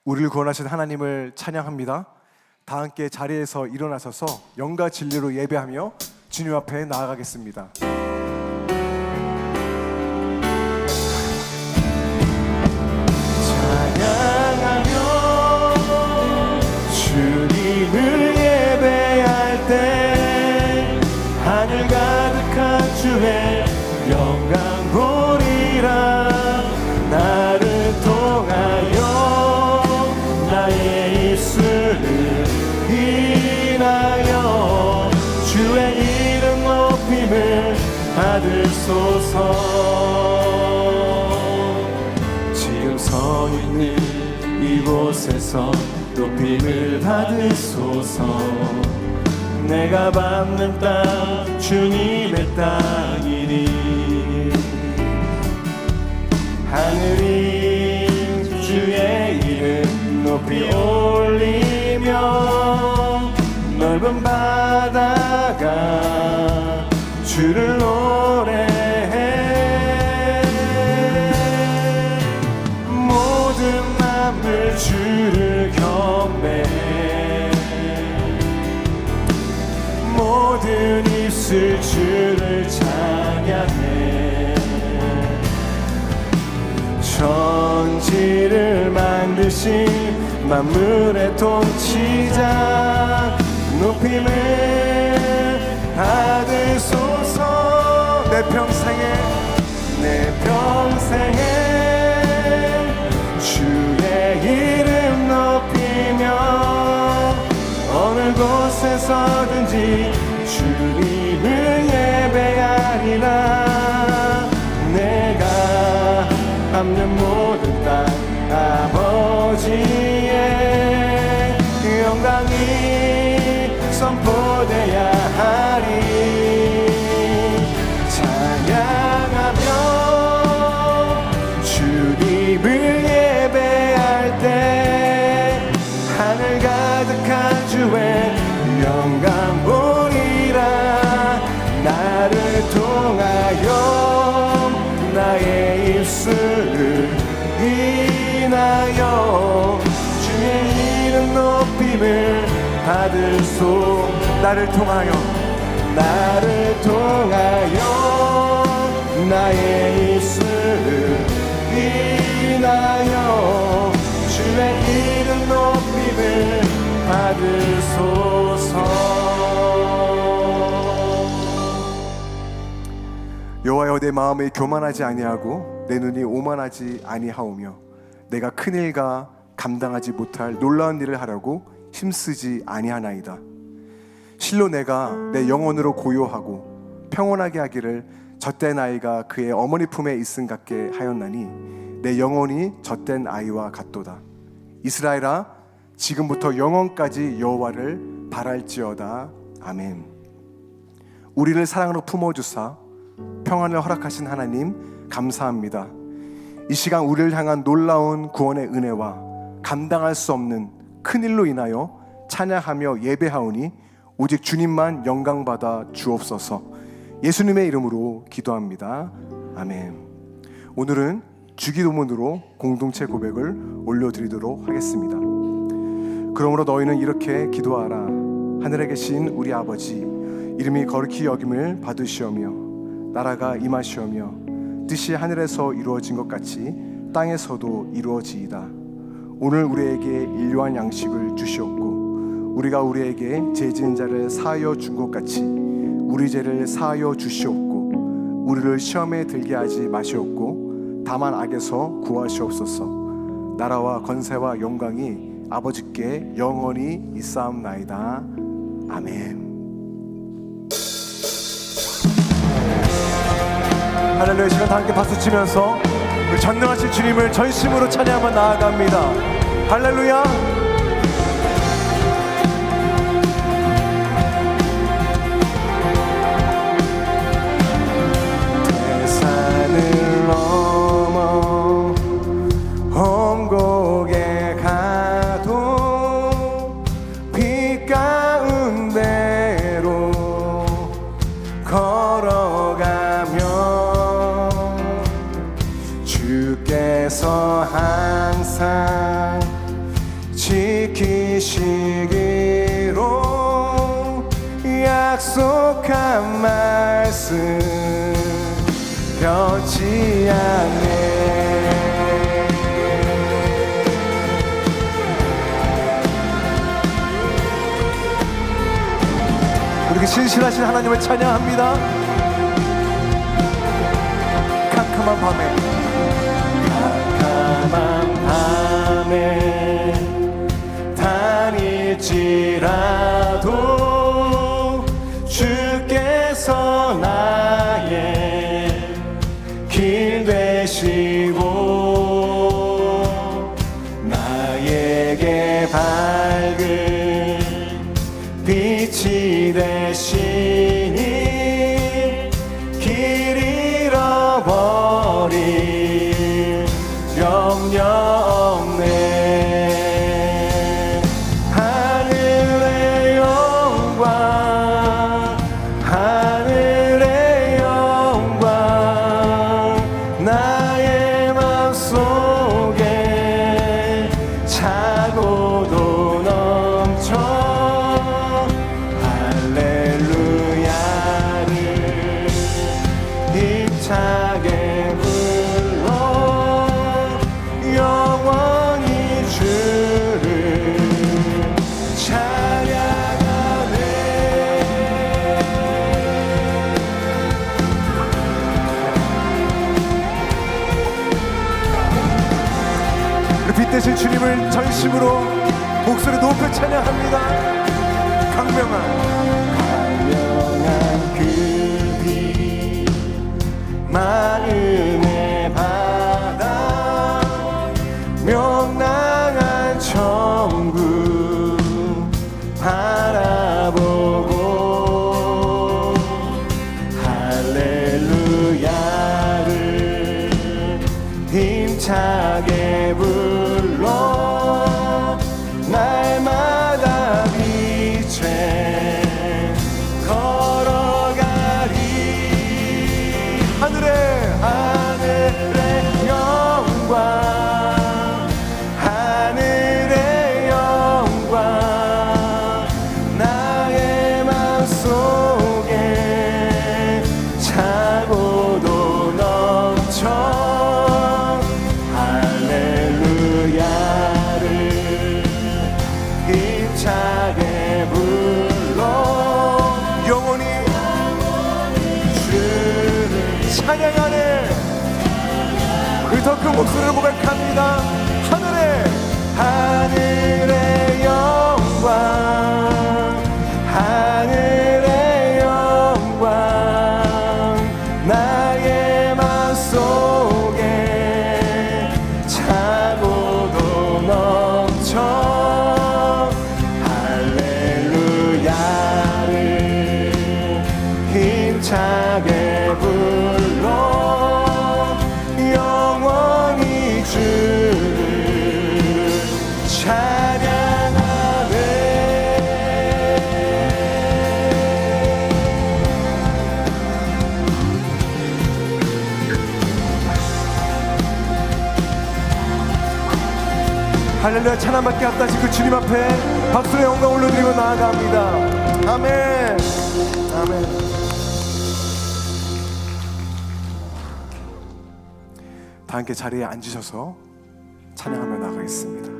우리를 구원하신 하나님을 찬양합니다. 다 함께 자리에서 일어나셔서 영과 진리로 예배하며 주님 앞에 나아가겠습니다. 찬양하며 주님을 예배할 때 하늘 가득한 주의 영광 보리라. 나를 통하여 나의 입술을 인하여 주의 이름 높임을 받으소서. 지금 서 있는 이곳에서 높임을 받으소서. 내가 밟는 땅 주님의 땅이니 하늘이 주의 이름 높이 올리며 넓은 바다가 주를 노래해. 모든 만물 주를 경배해. 모든 입술 주를 찬양해. 천지를 만드신 만물의 통치자 높임을 받으소서. 내 평생에 주의 이름 높이며 어느 곳에서든지 주님을 예배하리라. 내가 밟는 모든 땅 아버지의 영광이 선포돼야 하리. 찬양하며 주님을 예배할 때 하늘 가득한 주의 영광 보리라. 나를 통하여 나의 입술을 인하여 주의 이름 높임을 받으소. 나를 통하여 나의 입술을 인하여 주의 이름 높임을 받으소서. 여호와여, 내 마음이 교만하지 아니하고 내 눈이 오만하지 아니하오며 내가 큰 일과 감당하지 못할 놀라운 일을 하려고 힘쓰지 아니하나이다. 실로 내가 내 영혼으로 고요하고 평온하게 하기를 젖된 아이가 그의 어머니 품에 있음 같게 하였나니 내 영혼이 젖된 아이와 같도다. 이스라엘아, 지금부터 영원까지 여호와를 바랄지어다. 아멘. 우리를 사랑으로 품어주사 평안을 허락하신 하나님 감사합니다. 이 시간 우리를 향한 놀라운 구원의 은혜와 감당할 수 없는 큰일로 인하여 찬양하며 예배하오니 오직 주님만 영광받아 주옵소서. 예수님의 이름으로 기도합니다. 아멘. 오늘은 주기도문으로 공동체 고백을 올려드리도록 하겠습니다. 그러므로 너희는 이렇게 기도하라. 하늘에 계신 우리 아버지, 이름이 거룩히 여김을 받으시오며 나라가 임하시오며 뜻이 하늘에서 이루어진 것 같이 땅에서도 이루어지이다. 오늘 우리에게 일용할 양식을 주시옵고 우리가 우리에게 죄 지은 자를 사하여 준 것 같이 우리 죄를 사하여 주시옵고 우리를 시험에 들게 하지 마시옵고 다만 악에서 구하시옵소서. 나라와 권세와 영광이 아버지께 영원히 있사옵나이다. 아멘. 할렐루야. 시간 다 함께 박수치면서 우리 전능하신 주님을 전심으로 찬양하며 나아갑니다. 할렐루야. 대산을 넘어 홍곡에 가도 빛 가운데로 걸어가며 주께서 항상 지키시기로 약속한 말씀 변치 않네. 우리 신실하신 하나님을 찬양합니다. 캄캄한 밤에 다닐지라도 주께서 나의 길 되시고 나에게 밝은 빛이 되시니 길 잃어버릴 염려 없네. 하늘의 영광 하늘의 영광 나의 맘속에 차고도 넘쳐 할렐루야를 힘차게 불러 영원히 주를 찬양하네. 우리 빛 대신 주님을 전심으로 목소리 높여 찬양합니다. 강명한 그 빛 마음의 바다 명랑한 천국 바라보고 할렐루야를 힘차게 불러 날마다 빛에 걸어가리. 하늘의 영광 하늘의 영광 나의 맘속에 차고도 넘쳐 할렐루야를 힘차게 불러 영원히 주를 찬양하네. 우리 더 큰 목소리로 고백합니다. 하늘의 영광 하늘의 영광 나의 맘속에 차고도 넘쳐 할렐루야를 힘차게 불러 영원히 주를 찬양하네. 할렐루야 찬양받게 합다시 그 주님 앞에 박수의 영광 올려드리고 나아갑니다. 아멘 아멘. 다 함께 자리에 앉으셔서 찬양하며 나가겠습니다.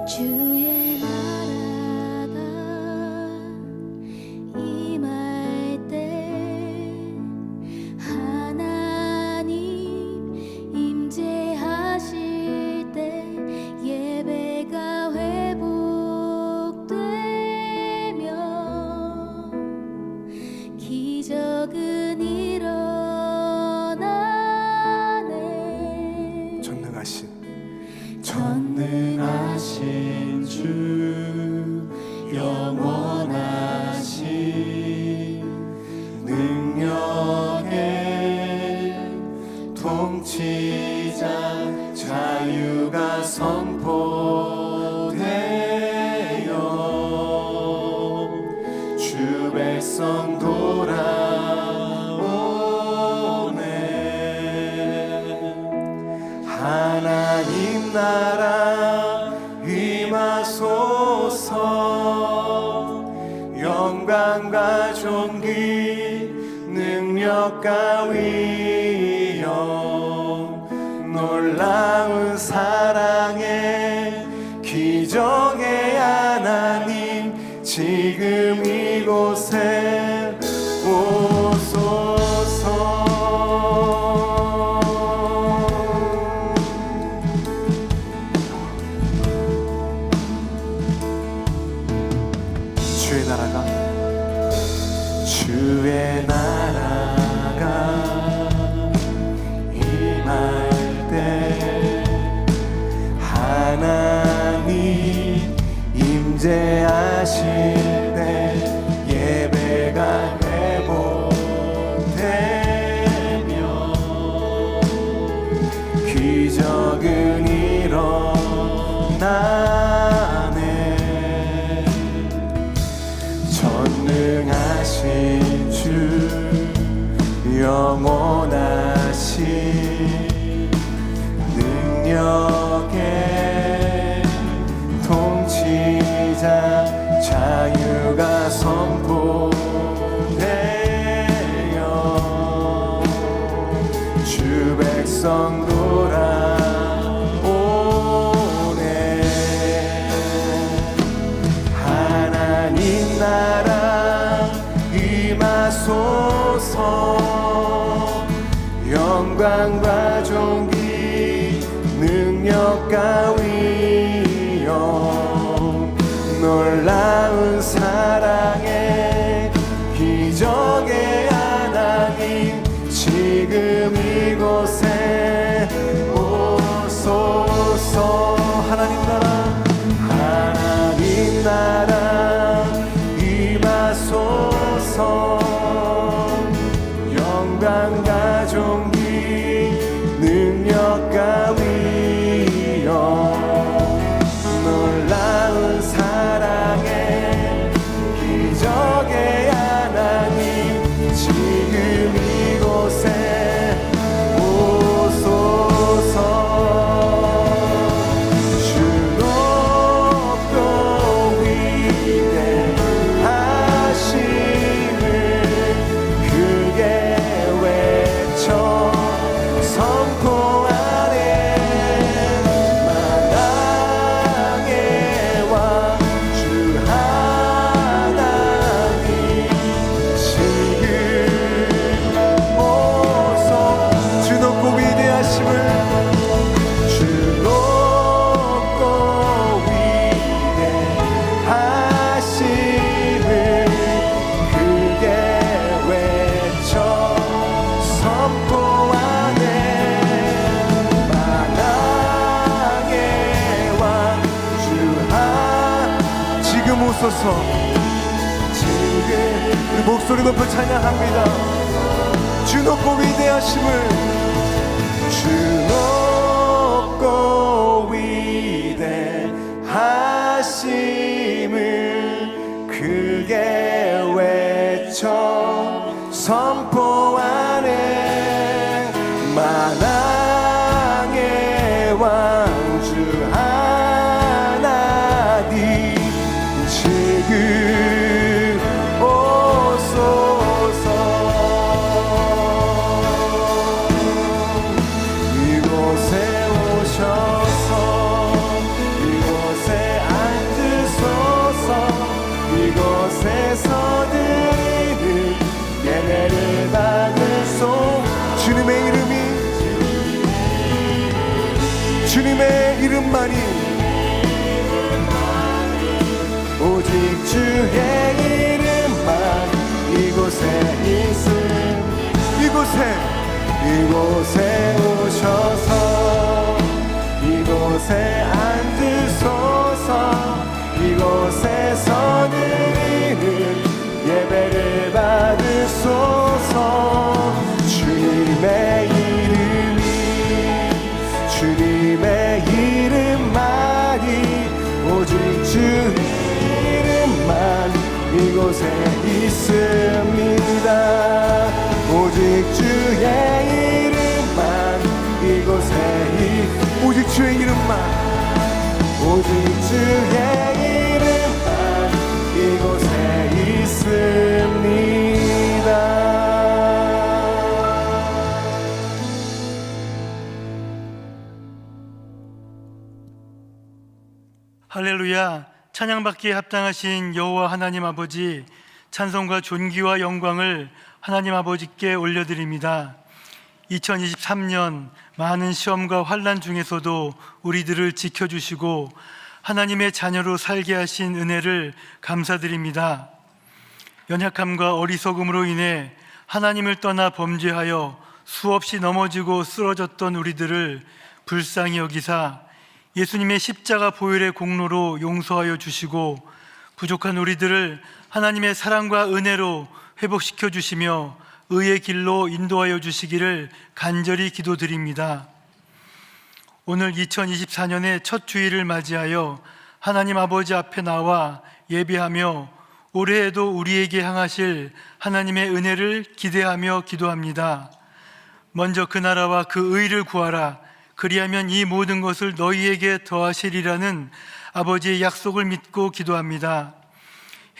주의 나라가 임할 때 하나님 임재하실 때 예배가 회복되며 기적은 일어나네. 전능하신 주 영원하신 주 백성 돌아오네. 하나님 나라 임하소서. 영광과 존귀 능력과 위엄 놀라운 사랑의 기적의 하나님 지금 이곳에 오소서. 주의 나라가 임할 때 하나님 임재하실 때 예배가 회복되며 기적은 일어나네. 전능하신 주 영원하신 능력의 통치자 자유가 선포되어 주 백성 돌아오네. 하나님 나라 임하소서. 영광과 존귀 능력과 위엄 놀라운 사랑의 기적의 하나님 지금 이곳에 오소서. 하나님 나라 임하소서. 영광과 존귀 능력과 위엄 놀라운 사랑의 기적의 하나님 지금 이곳에 오소서. 주 높고 위대하심을 크게 외쳐 선포하네. 만왕의 왕 주 하나님 지금 오소. 주 높고 위대하심을 주 높고 위대하심을 크게 외쳐 선포하네. 만왕의 왕 주 지금 오소서. 지금 우리 목소리 높여 찬양합니다. 주 높고 위대하심을 주 높고 위대하심을 크게 외쳐 선포하네. 만왕의 왕 주 하나님 지금 오소서. 이곳에 오셔서 이곳에 앉으소서. 이곳에서 드리는 예배를 받으소. 주님의 이름이 주님의 이름만이 오직 주의 이름만 이곳에 있음. 이곳에 오셔서 이곳에 앉으소서. 이곳에서 드리는 예배를 받으소서. 주님의 이름만이 오직 주 이름만 이곳에 이곳에 있습니다. 오직 주의 이름만 이곳에 오직 주의 이름만 오직 주의 이름만 이곳에 있습니다. 할렐루야. 찬양받기에 합당하신 여호와 하나님 아버지, 찬송과 존귀와 영광을 하나님 아버지께 올려드립니다. 2023년 많은 시험과 환난 중에서도 우리들을 지켜주시고 하나님의 자녀로 살게 하신 은혜를 감사드립니다. 연약함과 어리석음으로 인해 하나님을 떠나 범죄하여 수없이 넘어지고 쓰러졌던 우리들을 불쌍히 여기사 예수님의 십자가 보혈의 공로로 용서하여 주시고 부족한 우리들을 하나님의 사랑과 은혜로 회복시켜 주시며 의의 길로 인도하여 주시기를 간절히 기도드립니다. 오늘 2024년의 첫 주일을 맞이하여 하나님 아버지 앞에 나와 예배하며 올해에도 우리에게 향하실 하나님의 은혜를 기대하며 기도합니다. 먼저 그 나라와 그 의를 구하라. 그리하면 이 모든 것을 너희에게 더하시리라는 아버지의 약속을 믿고 기도합니다.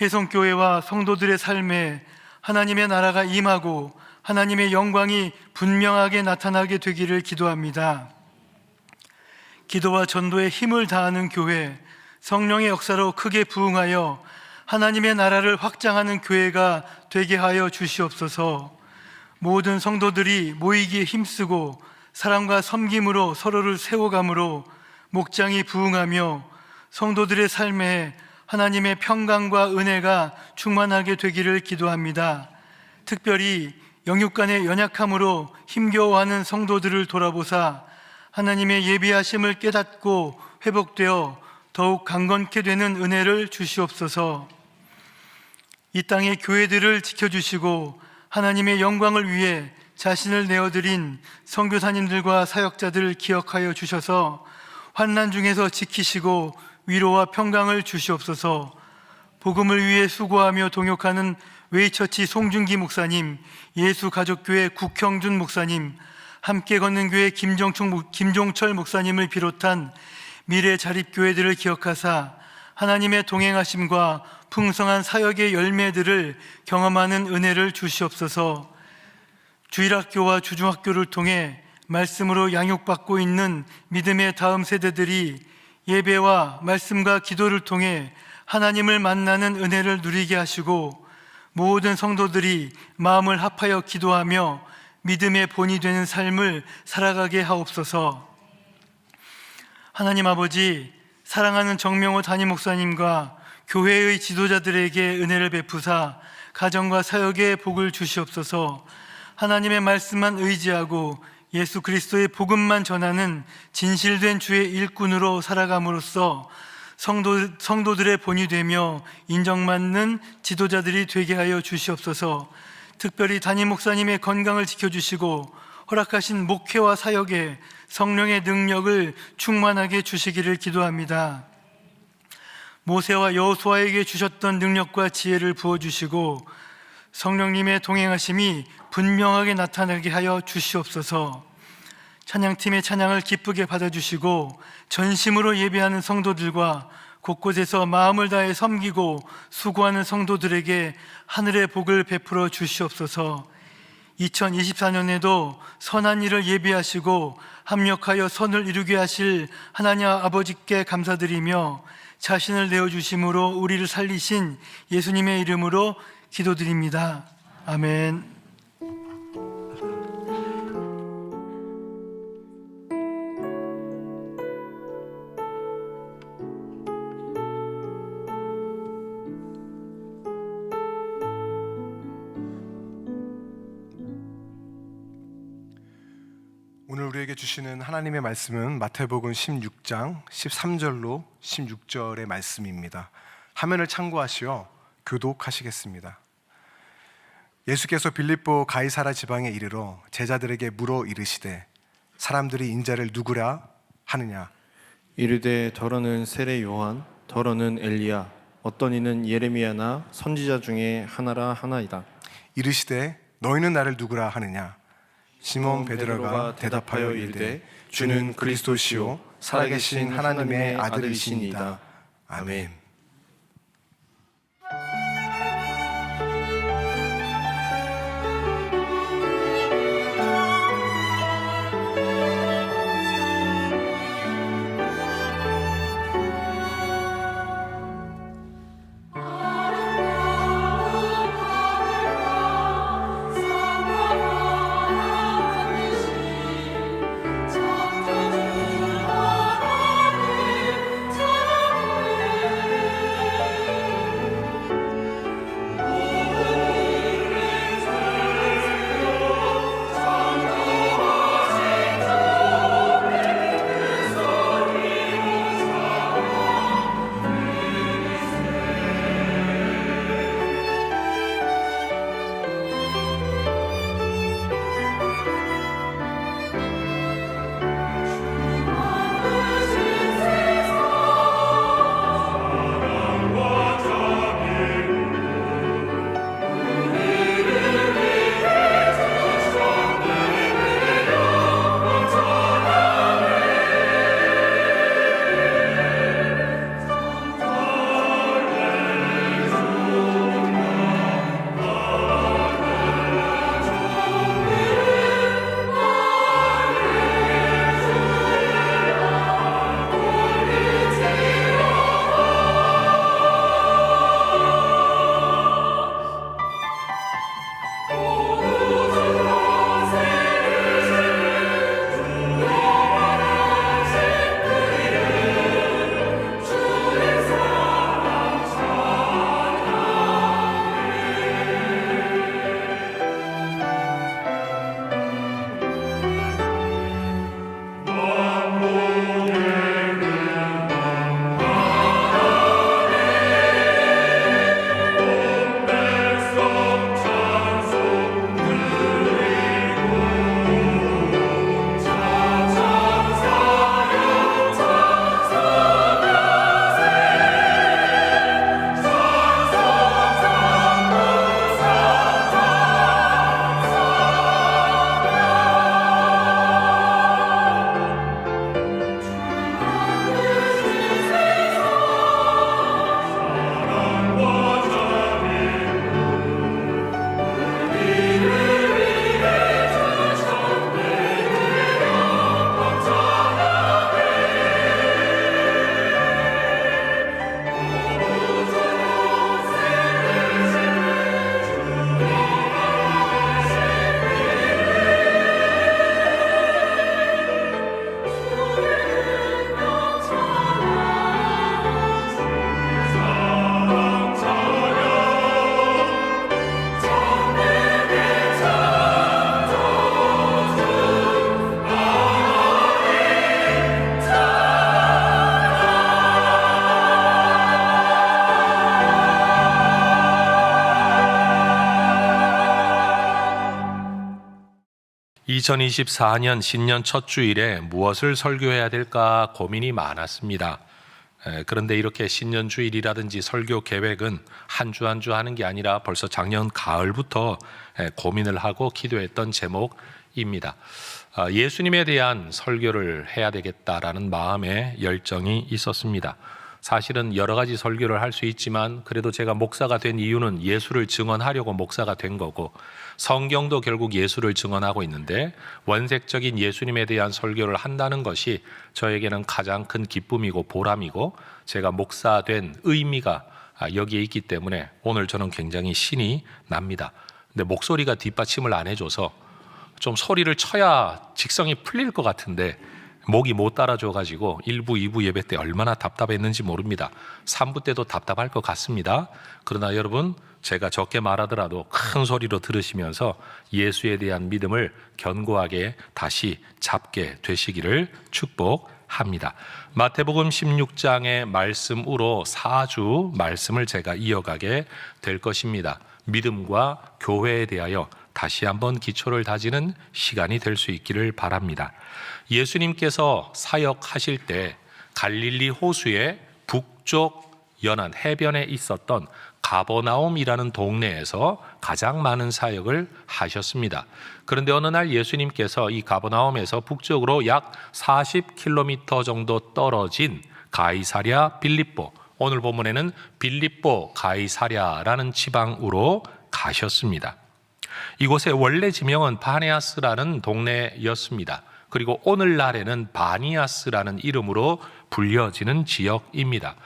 혜성교회와 성도들의 삶에 하나님의 나라가 임하고 하나님의 영광이 분명하게 나타나게 되기를 기도합니다. 기도와 전도에 힘을 다하는 교회, 성령의 역사로 크게 부응하여 하나님의 나라를 확장하는 교회가 되게 하여 주시옵소서. 모든 성도들이 모이기에 힘쓰고 사랑과 섬김으로 서로를 세워감으로 목장이 부응하며 성도들의 삶에 하나님의 평강과 은혜가 충만하게 되기를 기도합니다. 특별히 영육 간의 연약함으로 힘겨워하는 성도들을 돌아보사 하나님의 예비하심을 깨닫고 회복되어 더욱 강건케 되는 은혜를 주시옵소서. 이 땅의 교회들을 지켜주시고 하나님의 영광을 위해 자신을 내어드린 선교사님들과 사역자들을 기억하여 주셔서 환난 중에서 지키시고 위로와 평강을 주시옵소서. 복음을 위해 수고하며 동역하는 웨이처치 송준기 목사님, 예수가족교회 국형준 목사님, 함께 걷는 교회 김종철 목사님을 비롯한 미래 자립교회들을 기억하사 하나님의 동행하심과 풍성한 사역의 열매들을 경험하는 은혜를 주시옵소서. 주일학교와 주중학교를 통해 말씀으로 양육받고 있는 믿음의 다음 세대들이 예배와 말씀과 기도를 통해 하나님을 만나는 은혜를 누리게 하시고 모든 성도들이 마음을 합하여 기도하며 믿음의 본이 되는 삶을 살아가게 하옵소서. 하나님 아버지, 사랑하는 정명호 담임 목사님과 교회의 지도자들에게 은혜를 베푸사 가정과 사역에 복을 주시옵소서. 하나님의 말씀만 의지하고 예수 그리스도의 복음만 전하는 진실된 주의 일꾼으로 살아감으로써 성도들의 본이 되며 인정받는 지도자들이 되게 하여 주시옵소서. 특별히 담임 목사님의 건강을 지켜주시고 허락하신 목회와 사역에 성령의 능력을 충만하게 주시기를 기도합니다. 모세와 여호수아에게 주셨던 능력과 지혜를 부어주시고 성령님의 동행하심이 분명하게 나타나게 하여 주시옵소서. 찬양팀의 찬양을 기쁘게 받아주시고 전심으로 예배하는 성도들과 곳곳에서 마음을 다해 섬기고 수고하는 성도들에게 하늘의 복을 베풀어 주시옵소서. 2024년에도 선한 일을 예비하시고 합력하여 선을 이루게 하실 하나님 아버지께 감사드리며 자신을 내어주심으로 우리를 살리신 예수님의 이름으로 기도드립니다. 아멘. 오늘 우리에게 주시는 하나님의 말씀은 마태복음 16장 13절로 16절의 말씀입니다. 화면을 참고하시어 교독하시겠습니다. 예수께서 빌립보 가이사라 지방에 이르러 제자들에게 물어 이르시되 사람들이 인자를 누구라 하느냐. 이르되 더러는 세례 요한, 더러는 엘리야, 어떤 이는 예레미야나 선지자 중에 하나라 하나이다. 이르시되 너희는 나를 누구라 하느냐? 시몬 베드로가 대답하여 이르되 주는 그리스도시요 살아계신 하나님의 아들이시니이다. 아멘. (2024년) 신년 첫 주일에 무엇을 설교해야 될까 고민이 많았습니다. 그런데 이렇게 신년 주일이라든지 설교 계획은 한 주 한 주 하는 게 아니라 벌써 작년 가을부터 고민을 하고 기도했던 제목입니다. 예수님에 대한 설교를 해야 되겠다라는 마음에 열정이 있었습니다. 사실은 여러 가지 설교를 할 수 있지만 그래도 제가 목사가 된 이유는 예수를 증언하려고 목사가 된 거고, 성경도 결국 예수를 증언하고 있는데 원색적인 예수님에 대한 설교를 한다는 것이 저에게는 가장 큰 기쁨이고 보람이고 제가 목사 된 의미가 여기에 있기 때문에 오늘 저는 굉장히 신이 납니다. 근데 목소리가 뒷받침을 안 해줘서 좀 소리를 쳐야 직성이 풀릴 것 같은데 목이 못 따라줘가지고 1부, 2부 예배 때 얼마나 답답했는지 모릅니다. 3부 때도 답답할 것 같습니다. 그러나 여러분, 제가 적게 말하더라도 큰 소리로 들으시면서 예수에 대한 믿음을 견고하게 다시 잡게 되시기를 축복합니다. 마태복음 16장의 말씀으로 4주 말씀을 제가 이어가게 될 것입니다. 믿음과 교회에 대하여 다시 한번 기초를 다지는 시간이 될 수 있기를 바랍니다. 예수님께서 사역하실 때 갈릴리 호수의 북쪽 연안 해변에 있었던 가버나움이라는 동네에서 가장 많은 사역을 하셨습니다. 그런데 어느 날 예수님께서 이 가버나움에서 북쪽으로 약 40km 정도 떨어진 가이사랴 빌립보, 오늘 본문에는 빌립보 가이사랴라는 지방으로 가셨습니다. 이곳의 원래 지명은 바네아스라는 동네였습니다. 그리고 오늘날에는 바니아스라는 이름으로 불려지는 지역입니다.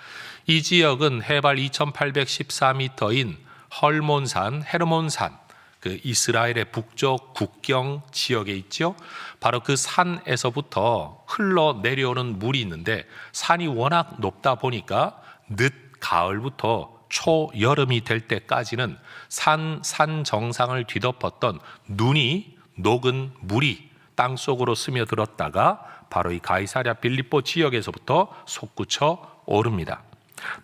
이 지역은 해발 2814m인 헐몬산, 헤르몬산, 그 이스라엘의 북쪽 국경 지역에 있죠. 바로 그 산에서부터 흘러내려오는 물이 있는데 산이 워낙 높다 보니까 늦 가을부터 초여름이 될 때까지는 산 정상을 뒤덮었던 눈이 녹은 물이 땅속으로 스며들었다가 바로 이 가이사랴 빌립보 지역에서부터 솟구쳐 오릅니다.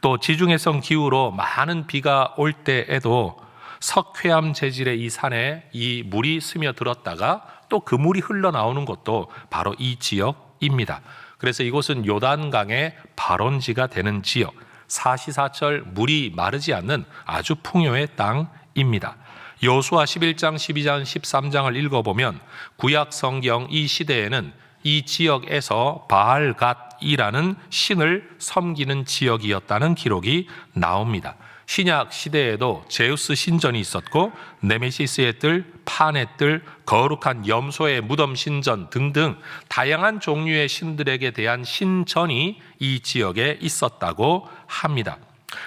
또 지중해성 기후로 많은 비가 올 때에도 석회암 재질의 이 산에 이 물이 스며들었다가 또 그 물이 흘러나오는 곳도 바로 이 지역입니다. 그래서 이곳은 요단강의 발원지가 되는 지역, 사시사철 물이 마르지 않는 아주 풍요의 땅입니다. 여호수아 11장, 12장, 13장을 읽어보면 구약 성경 이 시대에는 이 지역에서 바알갓이라는 신을 섬기는 지역이었다는 기록이 나옵니다. 신약 시대에도 제우스 신전이 있었고 네메시스의 뜰, 판의 뜰, 거룩한 염소의 무덤 신전 등등 다양한 종류의 신들에게 대한 신전이 이 지역에 있었다고 합니다.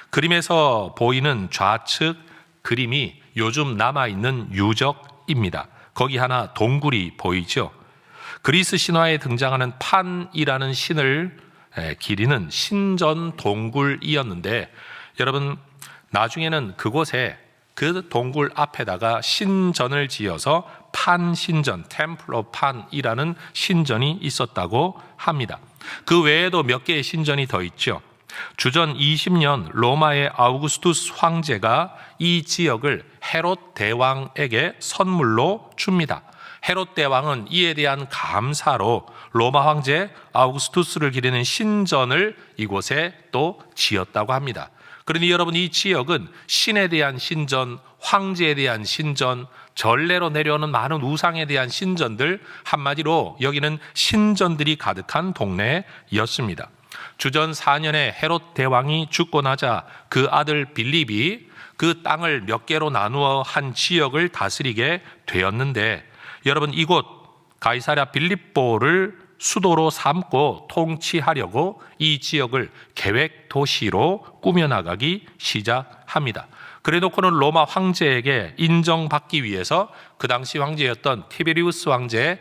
그림에서 보이는 좌측 그림이 요즘 남아있는 유적입니다. 거기 하나 동굴이 보이죠. 그리스 신화에 등장하는 판이라는 신을 기리는 신전 동굴이었는데 여러분 나중에는 그곳에 그 동굴 앞에다가 신전을 지어서 판신전, 템플 오브 판이라는 신전이 있었다고 합니다. 그 외에도 몇 개의 신전이 더 있죠. 주전 20년 로마의 아우구스투스 황제가 이 지역을 헤롯 대왕에게 선물로 줍니다. 헤롯 대왕은 이에 대한 감사로 로마 황제 아우구스투스를 기리는 신전을 이곳에 또 지었다고 합니다. 그러니 여러분 이 지역은 신에 대한 신전, 황제에 대한 신전, 전례로 내려오는 많은 우상에 대한 신전들, 한마디로 여기는 신전들이 가득한 동네였습니다. 주전 4년에 헤롯 대왕이 죽고 나자 그 아들 빌립이 그 땅을 몇 개로 나누어 한 지역을 다스리게 되었는데 여러분 이곳 가이사랴 빌립보를 수도로 삼고 통치하려고 이 지역을 계획 도시로 꾸며나가기 시작합니다. 그래놓고는 로마 황제에게 인정받기 위해서 그 당시 황제였던 티베리우스 황제의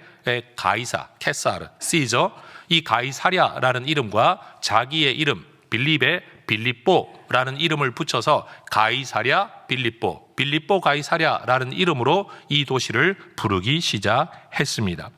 가이사, 케사르, 시저, 이 가이사랴라는 이름과 자기의 이름 빌립의 빌립보라는 이름을 붙여서 가이사랴 빌립보, 빌립보 가이사랴라는 이름으로 이 도시를 부르기 시작했습니다.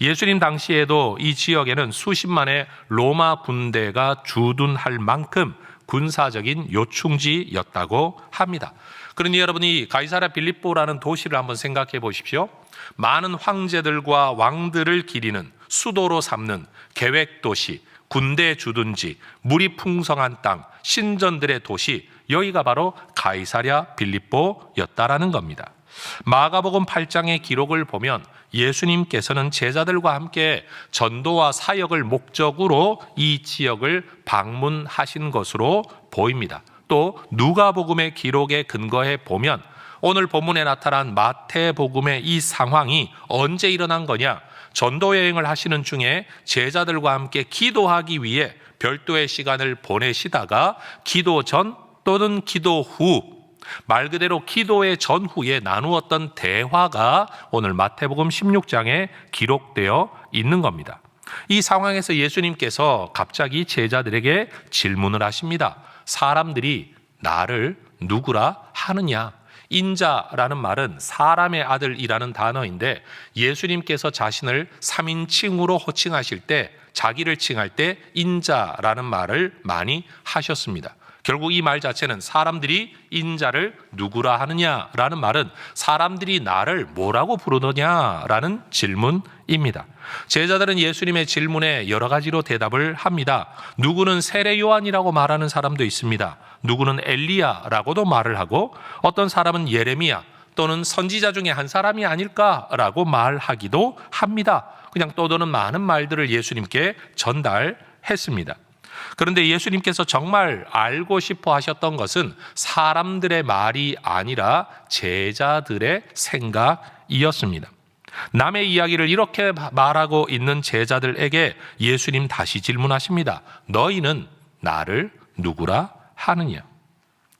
예수님 당시에도 이 지역에는 수십만의 로마 군대가 주둔할 만큼 군사적인 요충지였다고 합니다. 그러니 여러분이 가이사랴 빌립보라는 도시를 한번 생각해 보십시오. 많은 황제들과 왕들을 기리는 수도로 삼는 계획도시, 군대 주둔지, 물이 풍성한 땅, 신전들의 도시, 여기가 바로 가이사랴 빌립보였다라는 겁니다. 마가복음 8장의 기록을 보면 예수님께서는 제자들과 함께 전도와 사역을 목적으로 이 지역을 방문하신 것으로 보입니다. 또 누가복음의 기록에 근거해 보면 오늘 본문에 나타난 마태복음의 이 상황이 언제 일어난 거냐? 전도 여행을 하시는 중에 제자들과 함께 기도하기 위해 별도의 시간을 보내시다가 기도 전 또는 기도 후, 말 그대로 기도의 전후에 나누었던 대화가 오늘 마태복음 16장에 기록되어 있는 겁니다. 이 상황에서 예수님께서 갑자기 제자들에게 질문을 하십니다. 사람들이 나를 누구라 하느냐? 인자라는 말은 사람의 아들이라는 단어인데 예수님께서 자신을 3인칭으로 호칭하실 때 자기를 칭할 때 인자라는 말을 많이 하셨습니다. 결국 이 말 자체는 사람들이 인자를 누구라 하느냐라는 말은 사람들이 나를 뭐라고 부르느냐라는 질문입니다. 제자들은 예수님의 질문에 여러 가지로 대답을 합니다. 누구는 세례 요한이라고 말하는 사람도 있습니다. 누구는 엘리야라고도 말을 하고 어떤 사람은 예레미야 또는 선지자 중에 한 사람이 아닐까라고 말하기도 합니다. 그냥 떠도는 많은 말들을 예수님께 전달했습니다. 그런데 예수님께서 정말 알고 싶어 하셨던 것은 사람들의 말이 아니라 제자들의 생각이었습니다. 남의 이야기를 이렇게 말하고 있는 제자들에게 예수님 다시 질문하십니다. 너희는 나를 누구라 하느냐?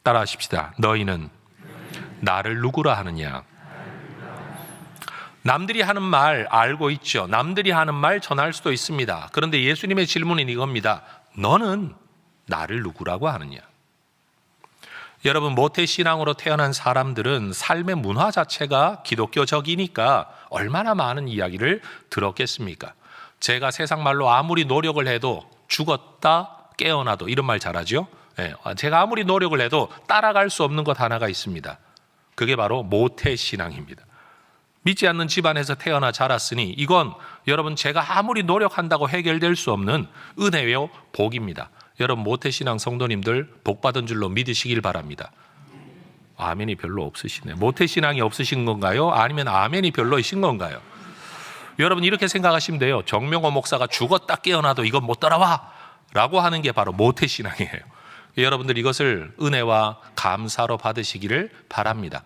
따라하십시다. 너희는 나를 누구라 하느냐? 남들이 하는 말 알고 있죠. 남들이 하는 말 전할 수도 있습니다. 그런데 예수님의 질문은 이겁니다. 너는 나를 누구라고 하느냐? 여러분, 모태신앙으로 태어난 사람들은 삶의 문화 자체가 기독교적이니까 얼마나 많은 이야기를 들었겠습니까? 제가 세상 말로 아무리 노력을 해도 죽었다 깨어나도 이런 말 잘하죠? 제가 아무리 노력을 해도 따라갈 수 없는 것 하나가 있습니다. 그게 바로 모태신앙입니다. 믿지 않는 집안에서 태어나 자랐으니 이건 여러분 제가 아무리 노력한다고 해결될 수 없는 은혜요 복입니다. 여러분 모태신앙 성도님들 복받은 줄로 믿으시길 바랍니다. 아멘이 별로 없으시네. 모태신앙이 없으신 건가요? 아니면 아멘이 별로이신 건가요? 여러분 이렇게 생각하시면 돼요. 정명호 목사가 죽었다 깨어나도 이건 못 따라와 라고 하는 게 바로 모태신앙이에요. 여러분들 이것을 은혜와 감사로 받으시기를 바랍니다.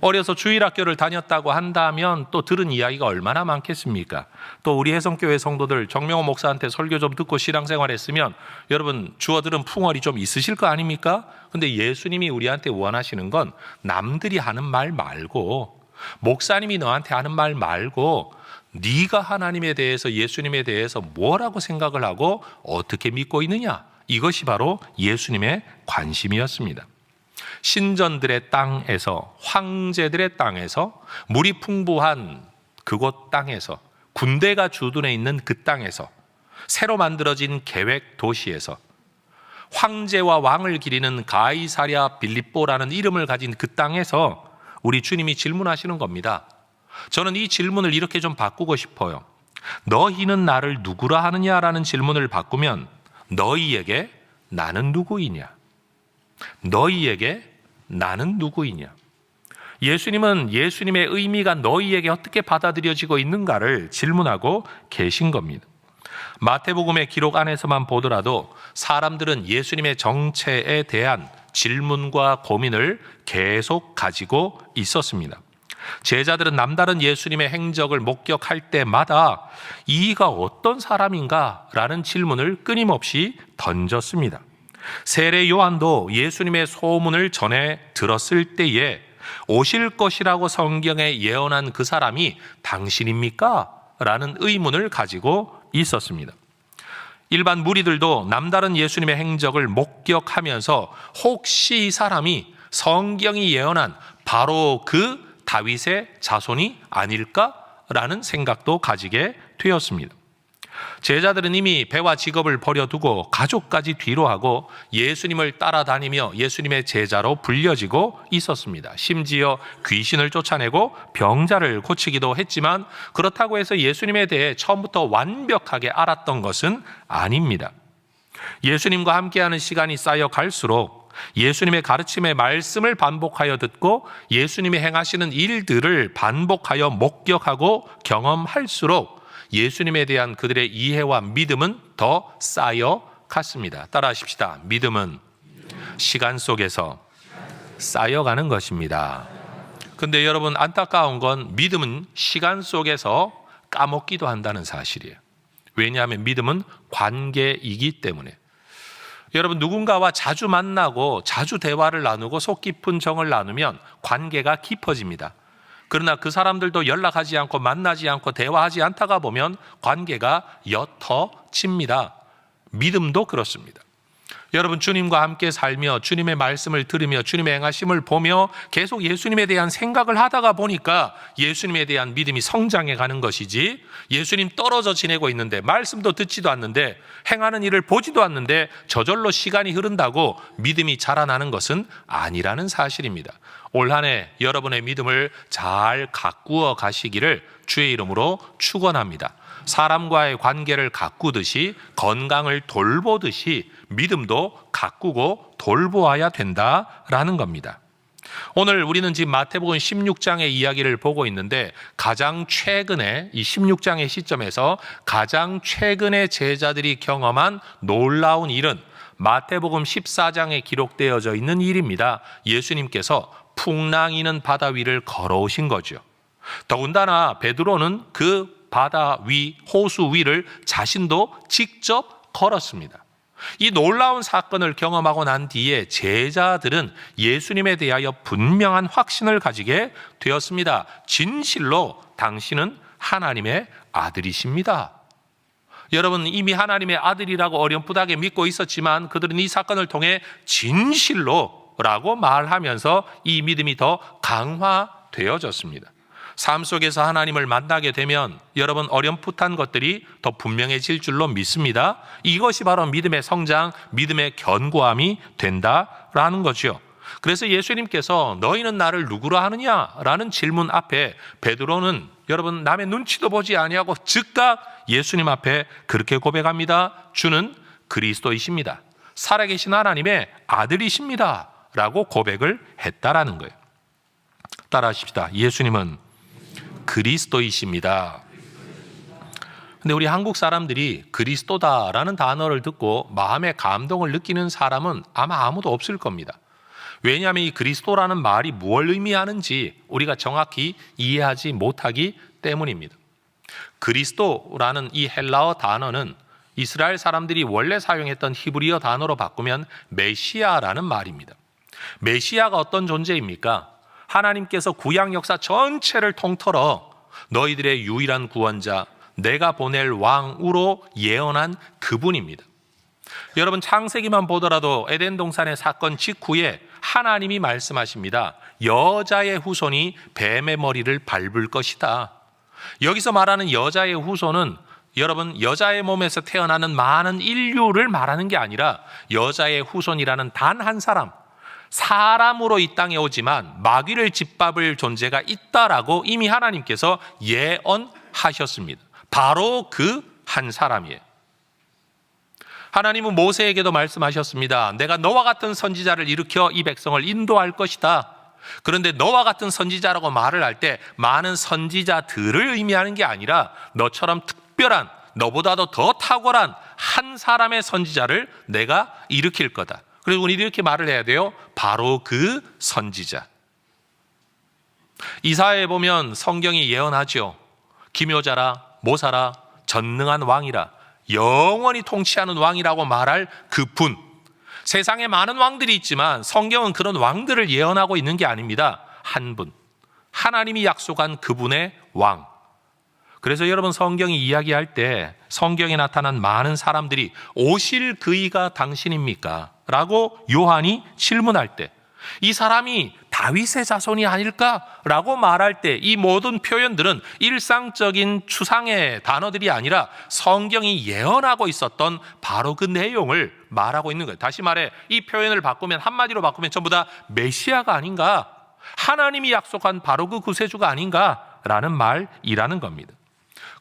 어려서 주일학교를 다녔다고 한다면 또 들은 이야기가 얼마나 많겠습니까? 또 우리 혜성교회 성도들 정명호 목사한테 설교 좀 듣고 신앙생활했으면 여러분 주워들은 풍월이 좀 있으실 거 아닙니까? 근데 예수님이 우리한테 원하시는 건 남들이 하는 말 말고 목사님이 너한테 하는 말 말고 네가 하나님에 대해서 예수님에 대해서 뭐라고 생각을 하고 어떻게 믿고 있느냐, 이것이 바로 예수님의 관심이었습니다. 신전들의 땅에서, 황제들의 땅에서, 물이 풍부한 그곳 땅에서, 군대가 주둔해 있는 그 땅에서, 새로 만들어진 계획 도시에서, 황제와 왕을 기리는 가이사랴 빌립보라는 이름을 가진 그 땅에서 우리 주님이 질문하시는 겁니다. 저는 이 질문을 이렇게 좀 바꾸고 싶어요. 너희는 나를 누구라 하느냐라는 질문을 바꾸면 너희에게 나는 누구이냐? 너희에게 나는 누구이냐? 예수님은 예수님의 의미가 너희에게 어떻게 받아들여지고 있는가를 질문하고 계신 겁니다. 마태복음의 기록 안에서만 보더라도 사람들은 예수님의 정체에 대한 질문과 고민을 계속 가지고 있었습니다. 제자들은 남다른 예수님의 행적을 목격할 때마다 이가 어떤 사람인가? 라는 질문을 끊임없이 던졌습니다. 세례 요한도 예수님의 소문을 전해 들었을 때에 오실 것이라고 성경에 예언한 그 사람이 당신입니까? 라는 의문을 가지고 있었습니다. 일반 무리들도 남다른 예수님의 행적을 목격하면서 혹시 이 사람이 성경이 예언한 바로 그 다윗의 자손이 아닐까라는 생각도 가지게 되었습니다. 제자들은 이미 배와 직업을 버려두고 가족까지 뒤로 하고 예수님을 따라다니며 예수님의 제자로 불려지고 있었습니다. 심지어 귀신을 쫓아내고 병자를 고치기도 했지만 그렇다고 해서 예수님에 대해 처음부터 완벽하게 알았던 것은 아닙니다. 예수님과 함께하는 시간이 쌓여 갈수록 예수님의 가르침의 말씀을 반복하여 듣고 예수님이 행하시는 일들을 반복하여 목격하고 경험할수록 예수님에 대한 그들의 이해와 믿음은 더 쌓여 갔습니다. 따라하십시다. 믿음은 시간 속에서 쌓여가는 것입니다. 근데 여러분 안타까운 건 믿음은 시간 속에서 까먹기도 한다는 사실이에요. 왜냐하면 믿음은 관계이기 때문에. 여러분 누군가와 자주 만나고 자주 대화를 나누고 속 깊은 정을 나누면 관계가 깊어집니다. 그러나 그 사람들도 연락하지 않고 만나지 않고 대화하지 않다가 보면 관계가 옅어집니다. 믿음도 그렇습니다. 여러분, 주님과 함께 살며 주님의 말씀을 들으며 주님의 행하심을 보며 계속 예수님에 대한 생각을 하다가 보니까 예수님에 대한 믿음이 성장해 가는 것이지, 예수님 떨어져 지내고 있는데 말씀도 듣지도 않는데 행하는 일을 보지도 않는데 저절로 시간이 흐른다고 믿음이 자라나는 것은 아니라는 사실입니다. 올 한 해 여러분의 믿음을 잘 가꾸어 가시기를 주의 이름으로 축원합니다. 사람과의 관계를 가꾸듯이, 건강을 돌보듯이 믿음도 가꾸고 돌보아야 된다라는 겁니다. 오늘 우리는 지금 마태복음 16장의 이야기를 보고 있는데, 가장 최근에 이 16장의 시점에서 가장 최근에 제자들이 경험한 놀라운 일은 마태복음 14장에 기록되어져 있는 일입니다. 예수님께서 풍랑이는 바다 위를 걸어오신 거죠. 더군다나 베드로는 그 바다 위, 호수 위를 자신도 직접 걸었습니다. 이 놀라운 사건을 경험하고 난 뒤에 제자들은 예수님에 대하여 분명한 확신을 가지게 되었습니다. 진실로 당신은 하나님의 아들이십니다. 여러분, 이미 하나님의 아들이라고 어렴풋하게 믿고 있었지만 그들은 이 사건을 통해 진실로라고 말하면서 이 믿음이 더 강화되어졌습니다. 삶 속에서 하나님을 만나게 되면 여러분, 어렴풋한 것들이 더 분명해질 줄로 믿습니다. 이것이 바로 믿음의 성장, 믿음의 견고함이 된다라는 거죠. 그래서 예수님께서 너희는 나를 누구로 하느냐라는 질문 앞에 베드로는 여러분, 남의 눈치도 보지 아니하고 즉각 예수님 앞에 그렇게 고백합니다. 주는 그리스도이십니다. 살아계신 하나님의 아들이십니다 라고 고백을 했다라는 거예요. 따라하십시다. 예수님은 그리스도이십니다. 근데 우리 한국 사람들이 그리스도다라는 단어를 듣고 마음의 감동을 느끼는 사람은 아마 아무도 없을 겁니다. 왜냐하면 이 그리스도라는 말이 무엇을 의미하는지 우리가 정확히 이해하지 못하기 때문입니다. 그리스도라는 이 헬라어 단어는 이스라엘 사람들이 원래 사용했던 히브리어 단어로 바꾸면 메시아라는 말입니다. 메시아가 어떤 존재입니까? 하나님께서 구약 역사 전체를 통틀어 너희들의 유일한 구원자, 내가 보낼 왕으로 예언한 그분입니다. 여러분, 창세기만 보더라도 에덴 동산의 사건 직후에 하나님이 말씀하십니다. 여자의 후손이 뱀의 머리를 밟을 것이다. 여기서 말하는 여자의 후손은 여러분, 여자의 몸에서 태어나는 많은 인류를 말하는 게 아니라 여자의 후손이라는 단 한 사람, 사람으로 이 땅에 오지만 마귀를 짓밟을 존재가 있다라고 이미 하나님께서 예언하셨습니다. 바로 그 한 사람이에요. 하나님은 모세에게도 말씀하셨습니다. 내가 너와 같은 선지자를 일으켜 이 백성을 인도할 것이다. 그런데 너와 같은 선지자라고 말을 할 때 많은 선지자들을 의미하는 게 아니라 너처럼 특별한, 너보다도 더 탁월한 한 사람의 선지자를 내가 일으킬 거다. 그래서 우리 이렇게 말을 해야 돼요. 바로 그 선지자. 이사야에 보면 성경이 예언하죠. 기묘자라, 모사라, 전능한 왕이라, 영원히 통치하는 왕이라고 말할 그분. 세상에 많은 왕들이 있지만 성경은 그런 왕들을 예언하고 있는 게 아닙니다. 한 분, 하나님이 약속한 그분의 왕. 그래서 여러분, 성경이 이야기할 때 성경에 나타난 많은 사람들이 오실 그이가 당신입니까? 라고 요한이 질문할 때 이 사람이 다윗의 자손이 아닐까라고 말할 때 이 모든 표현들은 일상적인 추상의 단어들이 아니라 성경이 예언하고 있었던 바로 그 내용을 말하고 있는 거예요. 다시 말해, 이 표현을 바꾸면, 한마디로 바꾸면 전부 다 메시아가 아닌가, 하나님이 약속한 바로 그 구세주가 아닌가라는 말이라는 겁니다.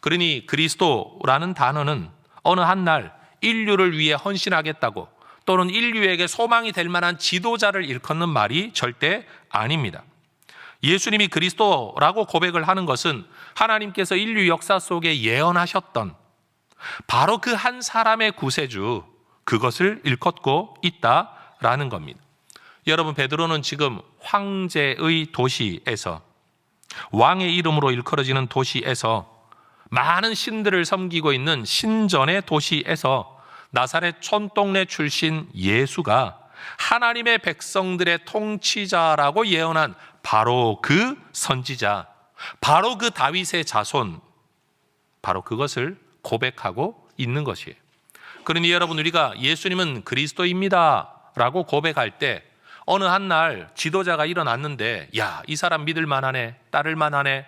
그러니 그리스도라는 단어는 어느 한 날 인류를 위해 헌신하겠다고 또는 인류에게 소망이 될 만한 지도자를 일컫는 말이 절대 아닙니다. 예수님이 그리스도라고 고백을 하는 것은 하나님께서 인류 역사 속에 예언하셨던 바로 그 한 사람의 구세주, 그것을 일컫고 있다라는 겁니다. 여러분, 베드로는 지금 황제의 도시에서, 왕의 이름으로 일컬어지는 도시에서, 많은 신들을 섬기고 있는 신전의 도시에서 나사렛 촌동네 출신 예수가 하나님의 백성들의 통치자라고 예언한 바로 그 선지자, 바로 그 다윗의 자손, 바로 그것을 고백하고 있는 것이에요. 그러니 여러분, 우리가 예수님은 그리스도입니다 라고 고백할 때 어느 한 날 지도자가 일어났는데, 야, 이 사람 믿을 만하네, 따를 만하네,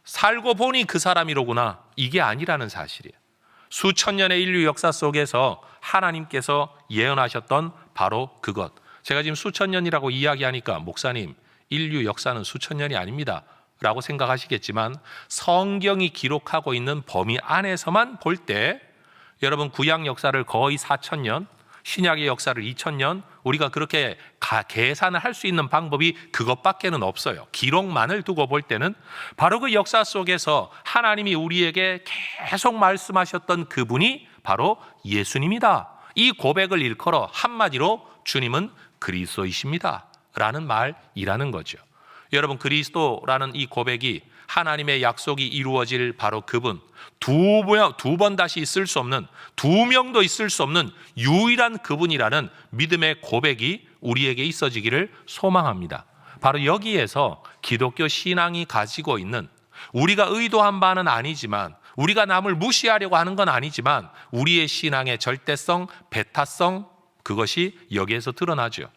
살고 보니 그 사람이로구나, 이게 아니라는 사실이에요. 수천 년의 인류 역사 속에서 하나님께서 예언하셨던 바로 그것. 제가 지금 수천 년이라고 이야기하니까 목사님, 인류 역사는 수천 년이 아닙니다 라고 생각하시겠지만, 성경이 기록하고 있는 범위 안에서만 볼 때 여러분, 구약 역사를 거의 4,000년, 신약의 역사를 2,000년, 우리가 그렇게 계산을 할 수 있는 방법이 그것밖에는 없어요. 기록만을 두고 볼 때는 바로 그 역사 속에서 하나님이 우리에게 계속 말씀하셨던 그분이 바로 예수님이다. 이 고백을 일컬어 한마디로 주님은 그리스도이십니다 라는 말이라는 거죠. 여러분, 그리스도라는 이 고백이 하나님의 약속이 이루어질 바로 그분, 두 번 다시 있을 수 없는, 두 명도 있을 수 없는 유일한 그분이라는 믿음의 고백이 우리에게 있어지기를 소망합니다. 바로 여기에서 기독교 신앙이 가지고 있는, 우리가 의도한 바는 아니지만, 우리가 남을 무시하려고 하는 건 아니지만, 우리의 신앙의 절대성, 배타성, 그것이 여기에서 드러나죠.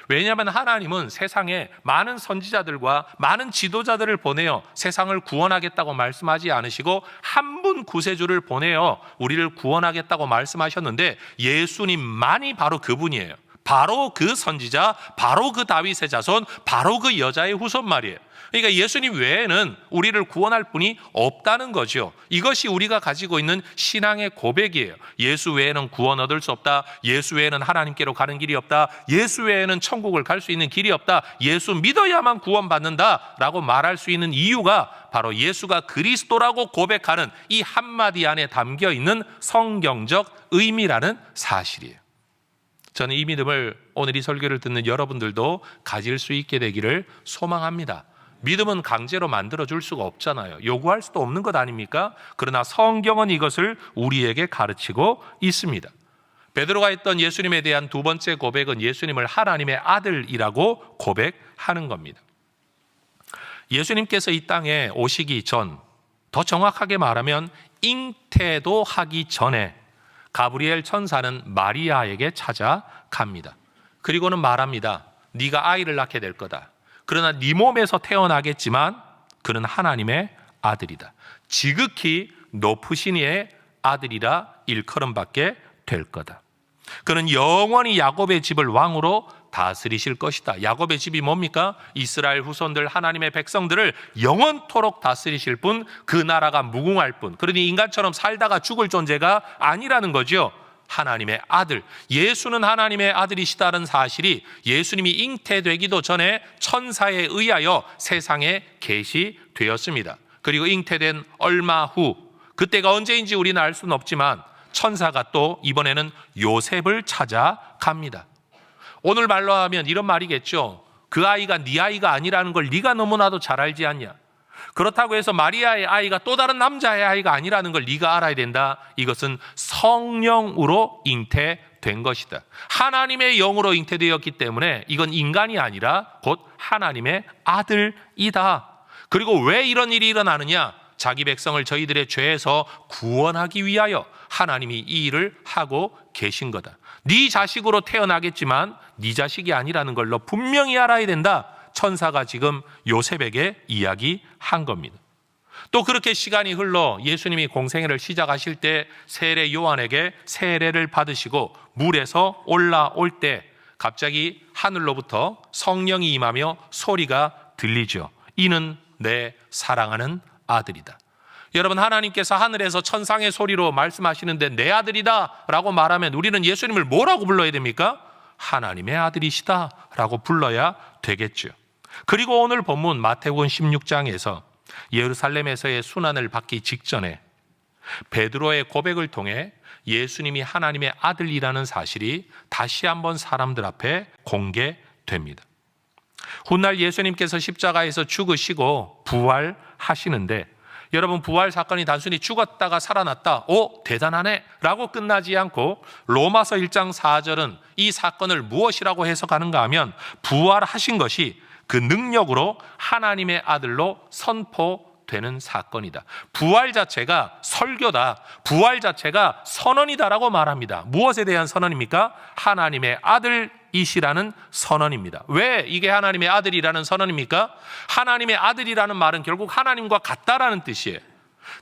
왜냐하면 하나님은 세상에 많은 선지자들과 많은 지도자들을 보내어 세상을 구원하겠다고 말씀하지 않으시고 한 분 구세주를 보내어 우리를 구원하겠다고 말씀하셨는데, 예수님만이 바로 그분이에요. 바로 그 선지자, 바로 그 다윗의 자손, 바로 그 여자의 후손 말이에요. 그러니까 예수님 외에는 우리를 구원할 분이 없다는 거죠. 이것이 우리가 가지고 있는 신앙의 고백이에요. 예수 외에는 구원 얻을 수 없다. 예수 외에는 하나님께로 가는 길이 없다. 예수 외에는 천국을 갈 수 있는 길이 없다. 예수 믿어야만 구원받는다 라고 말할 수 있는 이유가 바로 예수가 그리스도라고 고백하는 이 한마디 안에 담겨 있는 성경적 의미라는 사실이에요. 저는 이 믿음을 오늘 이 설교를 듣는 여러분들도 가질 수 있게 되기를 소망합니다. 믿음은 강제로 만들어줄 수가 없잖아요. 요구할 수도 없는 것 아닙니까? 그러나 성경은 이것을 우리에게 가르치고 있습니다. 베드로가 했던 예수님에 대한 두 번째 고백은 예수님을 하나님의 아들이라고 고백하는 겁니다. 예수님께서 이 땅에 오시기 전, 더 정확하게 말하면 잉태도 하기 전에 가브리엘 천사는 마리아에게 찾아갑니다. 그리고는 말합니다. 네가 아이를 낳게 될 거다. 그러나 네 몸에서 태어나겠지만 그는 하나님의 아들이다. 지극히 높으신 이의 아들이라 일컬음받게 될 거다. 그는 영원히 야곱의 집을 왕으로 다스리실 것이다. 야곱의 집이 뭡니까? 이스라엘 후손들, 하나님의 백성들을 영원토록 다스리실 분, 그 나라가 무궁할 분. 그러니 인간처럼 살다가 죽을 존재가 아니라는 거죠. 하나님의 아들, 예수는 하나님의 아들이시다는 사실이 예수님이 잉태되기도 전에 천사에 의하여 세상에 계시되었습니다. 그리고 잉태된 얼마 후, 그때가 언제인지 우리는 알 수는 없지만 천사가 또 이번에는 요셉을 찾아갑니다. 오늘 말로 하면 이런 말이겠죠. 그 아이가 네 아이가 아니라는 걸 네가 너무나도 잘 알지 않냐. 그렇다고 해서 마리아의 아이가 또 다른 남자의 아이가 아니라는 걸 네가 알아야 된다. 이것은 성령으로 잉태된 것이다. 하나님의 영으로 잉태되었기 때문에 이건 인간이 아니라 곧 하나님의 아들이다. 그리고 왜 이런 일이 일어나느냐? 자기 백성을 저희들의 죄에서 구원하기 위하여 하나님이 이 일을 하고 계신 거다. 네 자식으로 태어나겠지만 네 자식이 아니라는 걸 너 분명히 알아야 된다. 천사가 지금 요셉에게 이야기한 겁니다. 또 그렇게 시간이 흘러 예수님이 공생애를 시작하실 때 세례 요한에게 세례를 받으시고 물에서 올라올 때 갑자기 하늘로부터 성령이 임하며 소리가 들리죠. 이는 내 사랑하는 아들이다. 여러분, 하나님께서 하늘에서 천상의 소리로 말씀하시는데 내 아들이다 라고 말하면 우리는 예수님을 뭐라고 불러야 됩니까? 하나님의 아들이시다 라고 불러야 되겠죠. 그리고 오늘 본문 마태복음 16장에서 예루살렘에서의 순환을 받기 직전에 베드로의 고백을 통해 예수님이 하나님의 아들이라는 사실이 다시 한번 사람들 앞에 공개됩니다. 훗날 예수님께서 십자가에서 죽으시고 부활하시는데, 여러분, 부활 사건이 단순히 죽었다가 살아났다, 오 대단하네 라고 끝나지 않고 로마서 1장 4절은 이 사건을 무엇이라고 해석하는가 하면 부활하신 것이 그 능력으로 하나님의 아들로 선포 되는 사건이다. 부활 자체가 설교다. 부활 자체가 선언이다라고 말합니다. 무엇에 대한 선언입니까? 하나님의 아들이시라는 선언입니다. 왜 이게 하나님의 아들이라는 선언입니까? 하나님의 아들이라는 말은 결국 하나님과 같다라는 뜻이에요.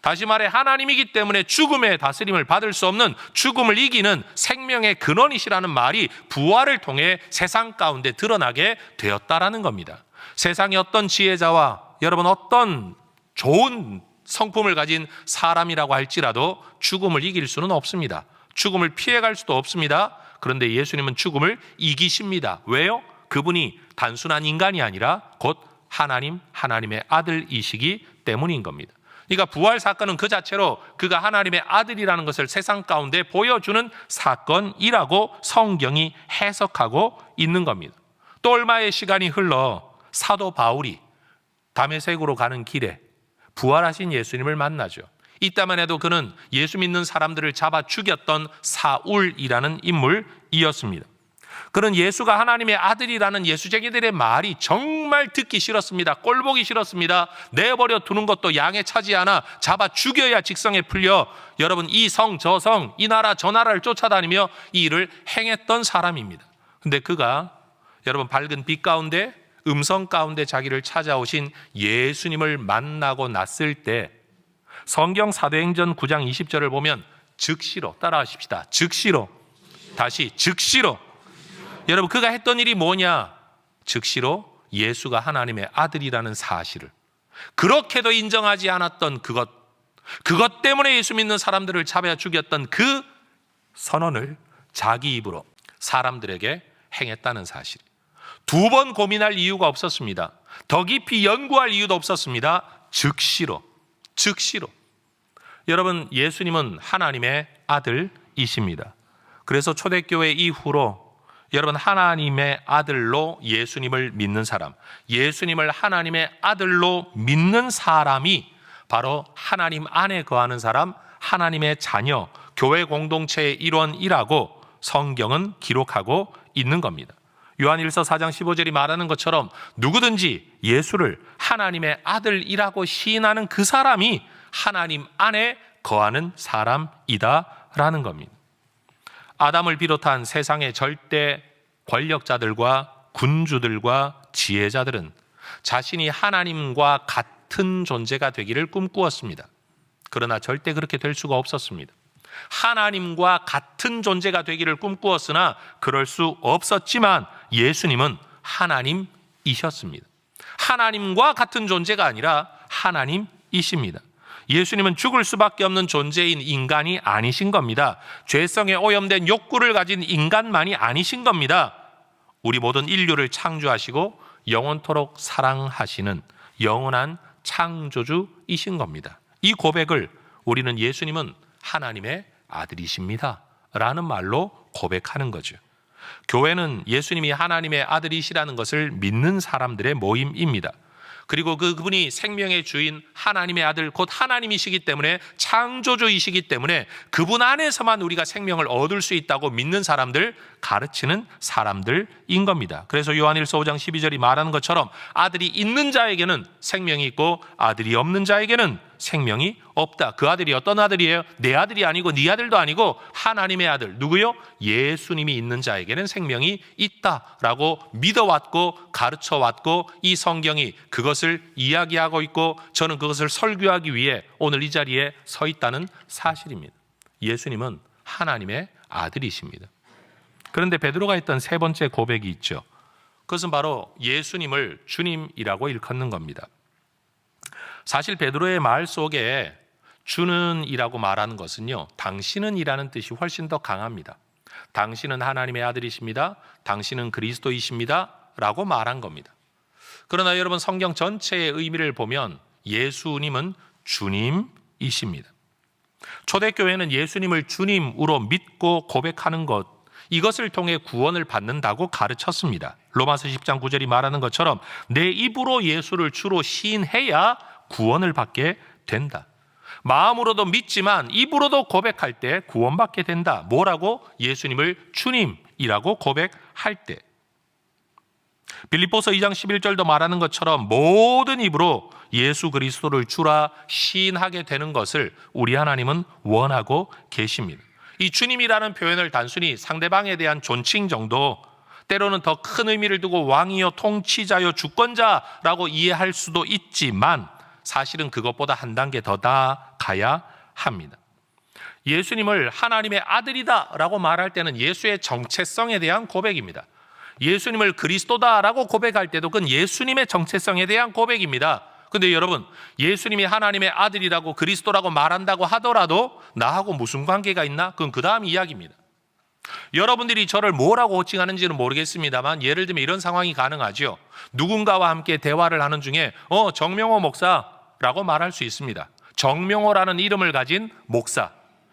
다시 말해 하나님이기 때문에 죽음의 다스림을 받을 수 없는, 죽음을 이기는 생명의 근원이시라는 말이 부활을 통해 세상 가운데 드러나게 되었다라는 겁니다. 세상에 어떤 지혜자와 여러분 어떤 좋은 성품을 가진 사람이라고 할지라도 죽음을 이길 수는 없습니다. 죽음을 피해갈 수도 없습니다. 그런데 예수님은 죽음을 이기십니다. 왜요? 그분이 단순한 인간이 아니라 곧 하나님의 아들이시기 때문인 겁니다. 그러니까 부활 사건은 그 자체로 그가 하나님의 아들이라는 것을 세상 가운데 보여주는 사건이라고 성경이 해석하고 있는 겁니다. 또 얼마의 시간이 흘러 사도 바울이 다메섹으로 가는 길에 부활하신 예수님을 만나죠. 이때만 해도 그는 예수 믿는 사람들을 잡아 죽였던 사울이라는 인물이었습니다. 그는 예수가 하나님의 아들이라는 예수쟁이들의 말이 정말 듣기 싫었습니다. 꼴보기 싫었습니다. 내버려 두는 것도 양에 차지 않아 잡아 죽여야 직성에 풀려 여러분 이 성 저 성 이 나라 저 나라를 쫓아다니며 이 일을 행했던 사람입니다. 근데 그가 여러분 밝은 빛 가운데 음성 가운데 자기를 찾아오신 예수님을 만나고 났을 때 성경 사도행전 9장 20절을 보면 즉시로 따라하십시다. 즉시로 다시 즉시로 여러분 그가 했던 일이 뭐냐? 즉시로 예수가 하나님의 아들이라는 사실을 그렇게도 인정하지 않았던 그것 때문에 예수 믿는 사람들을 잡아 죽였던 그 선언을 자기 입으로 사람들에게 행했다는 사실. 두 번 고민할 이유가 없었습니다. 더 깊이 연구할 이유도 없었습니다. 즉시로. 여러분 예수님은 하나님의 아들이십니다. 그래서 초대교회 이후로 여러분 하나님의 아들로 예수님을 믿는 사람, 예수님을 하나님의 아들로 믿는 사람이 바로 하나님 안에 거하는 사람, 하나님의 자녀, 교회 공동체의 일원이라고 성경은 기록하고 있는 겁니다. 요한일서 4장 15절이 말하는 것처럼 누구든지 예수를 하나님의 아들이라고 시인하는 그 사람이 하나님 안에 거하는 사람이다라는 겁니다. 아담을 비롯한 세상의 절대 권력자들과 군주들과 지혜자들은 자신이 하나님과 같은 존재가 되기를 꿈꾸었습니다. 그러나 절대 그렇게 될 수가 없었습니다. 하나님과 같은 존재가 되기를 꿈꾸었으나 그럴 수 없었지만 예수님은 하나님이셨습니다. 하나님과 같은 존재가 아니라 하나님이십니다. 예수님은 죽을 수밖에 없는 존재인 인간이 아니신 겁니다. 죄성에 오염된 욕구를 가진 인간만이 아니신 겁니다. 우리 모든 인류를 창조하시고 영원토록 사랑하시는 영원한 창조주이신 겁니다. 이 고백을 우리는 예수님은 하나님의 아들이십니다 라는 말로 고백하는 거죠. 교회는 예수님이 하나님의 아들이시라는 것을 믿는 사람들의 모임입니다. 그리고 그분이 생명의 주인 하나님의 아들 곧 하나님이시기 때문에 창조주이시기 때문에 그분 안에서만 우리가 생명을 얻을 수 있다고 믿는 사람들, 가르치는 사람들인 겁니다. 그래서 요한일서 5장 12절이 말하는 것처럼 아들이 있는 자에게는 생명이 있고 아들이 없는 자에게는 생명이 없다. 그 아들이 어떤 아들이에요? 내 아들이 아니고 네 아들도 아니고 하나님의 아들. 누구요? 예수님이 있는 자에게는 생명이 있다라고 믿어왔고 가르쳐왔고 이 성경이 그것을 이야기하고 있고 저는 그것을 설교하기 위해 오늘 이 자리에 서 있다는 사실입니다. 예수님은 하나님의 아들이십니다. 그런데 베드로가 했던 세 번째 고백이 있죠. 그것은 바로 예수님을 주님이라고 일컫는 겁니다. 사실 베드로의 말 속에 주는이라고 말하는 것은요, 당신은 이라는 뜻이 훨씬 더 강합니다. 당신은 하나님의 아들이십니다. 당신은 그리스도이십니다 라고 말한 겁니다. 그러나 여러분 성경 전체의 의미를 보면 예수님은 주님이십니다. 초대교회는 예수님을 주님으로 믿고 고백하는 것, 이것을 통해 구원을 받는다고 가르쳤습니다. 로마서 10장 9절이 말하는 것처럼 내 입으로 예수를 주로 시인해야 구원을 받게 된다. 마음으로도 믿지만 입으로도 고백할 때 구원받게 된다. 뭐라고? 예수님을 주님이라고 고백할 때. 빌립보서 2장 11절도 말하는 것처럼 모든 입으로 예수 그리스도를 주라 시인하게 되는 것을 우리 하나님은 원하고 계십니다. 이 주님이라는 표현을 단순히 상대방에 대한 존칭 정도, 때로는 더 큰 의미를 두고 왕이요 통치자요 주권자라고 이해할 수도 있지만 사실은 그것보다 한 단계 더 나아가야 합니다. 예수님을 하나님의 아들이다라고 말할 때는 예수의 정체성에 대한 고백입니다. 예수님을 그리스도다라고 고백할 때도 그건 예수님의 정체성에 대한 고백입니다. 근데 여러분, 예수님이 하나님의 아들이라고 그리스도라고 말한다고 하더라도 나하고 무슨 관계가 있나? 그건 그 다음 이야기입니다. 여러분들이 저를 뭐라고 호칭하는지는 모르겠습니다만 예를 들면 이런 상황이 가능하죠. 누군가와 함께 대화를 하는 중에 정명호 목사라고 말할 수 있습니다. 정명호라는 이름을 가진 목사,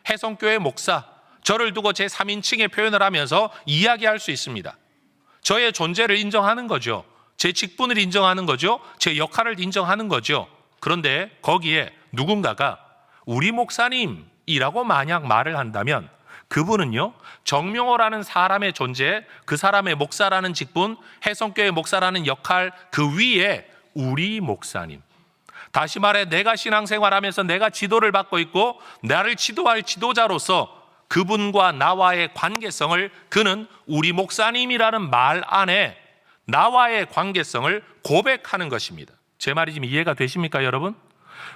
해성교회 목사, 저를 두고 제 3인칭의 표현을 하면서 이야기할 수 있습니다. 저의 존재를 인정하는 거죠. 제 직분을 인정하는 거죠. 제 역할을 인정하는 거죠. 그런데 거기에 누군가가 우리 목사님이라고 만약 말을 한다면 그분은요, 정명호라는 사람의 존재, 그 사람의 목사라는 직분, 해성교회 목사라는 역할, 그 위에 우리 목사님, 다시 말해 내가 신앙생활하면서 내가 지도를 받고 있고 나를 지도할 지도자로서 그분과 나와의 관계성을 그는 우리 목사님이라는 말 안에 나와의 관계성을 고백하는 것입니다. 제 말이 지금 이해가 되십니까, 여러분?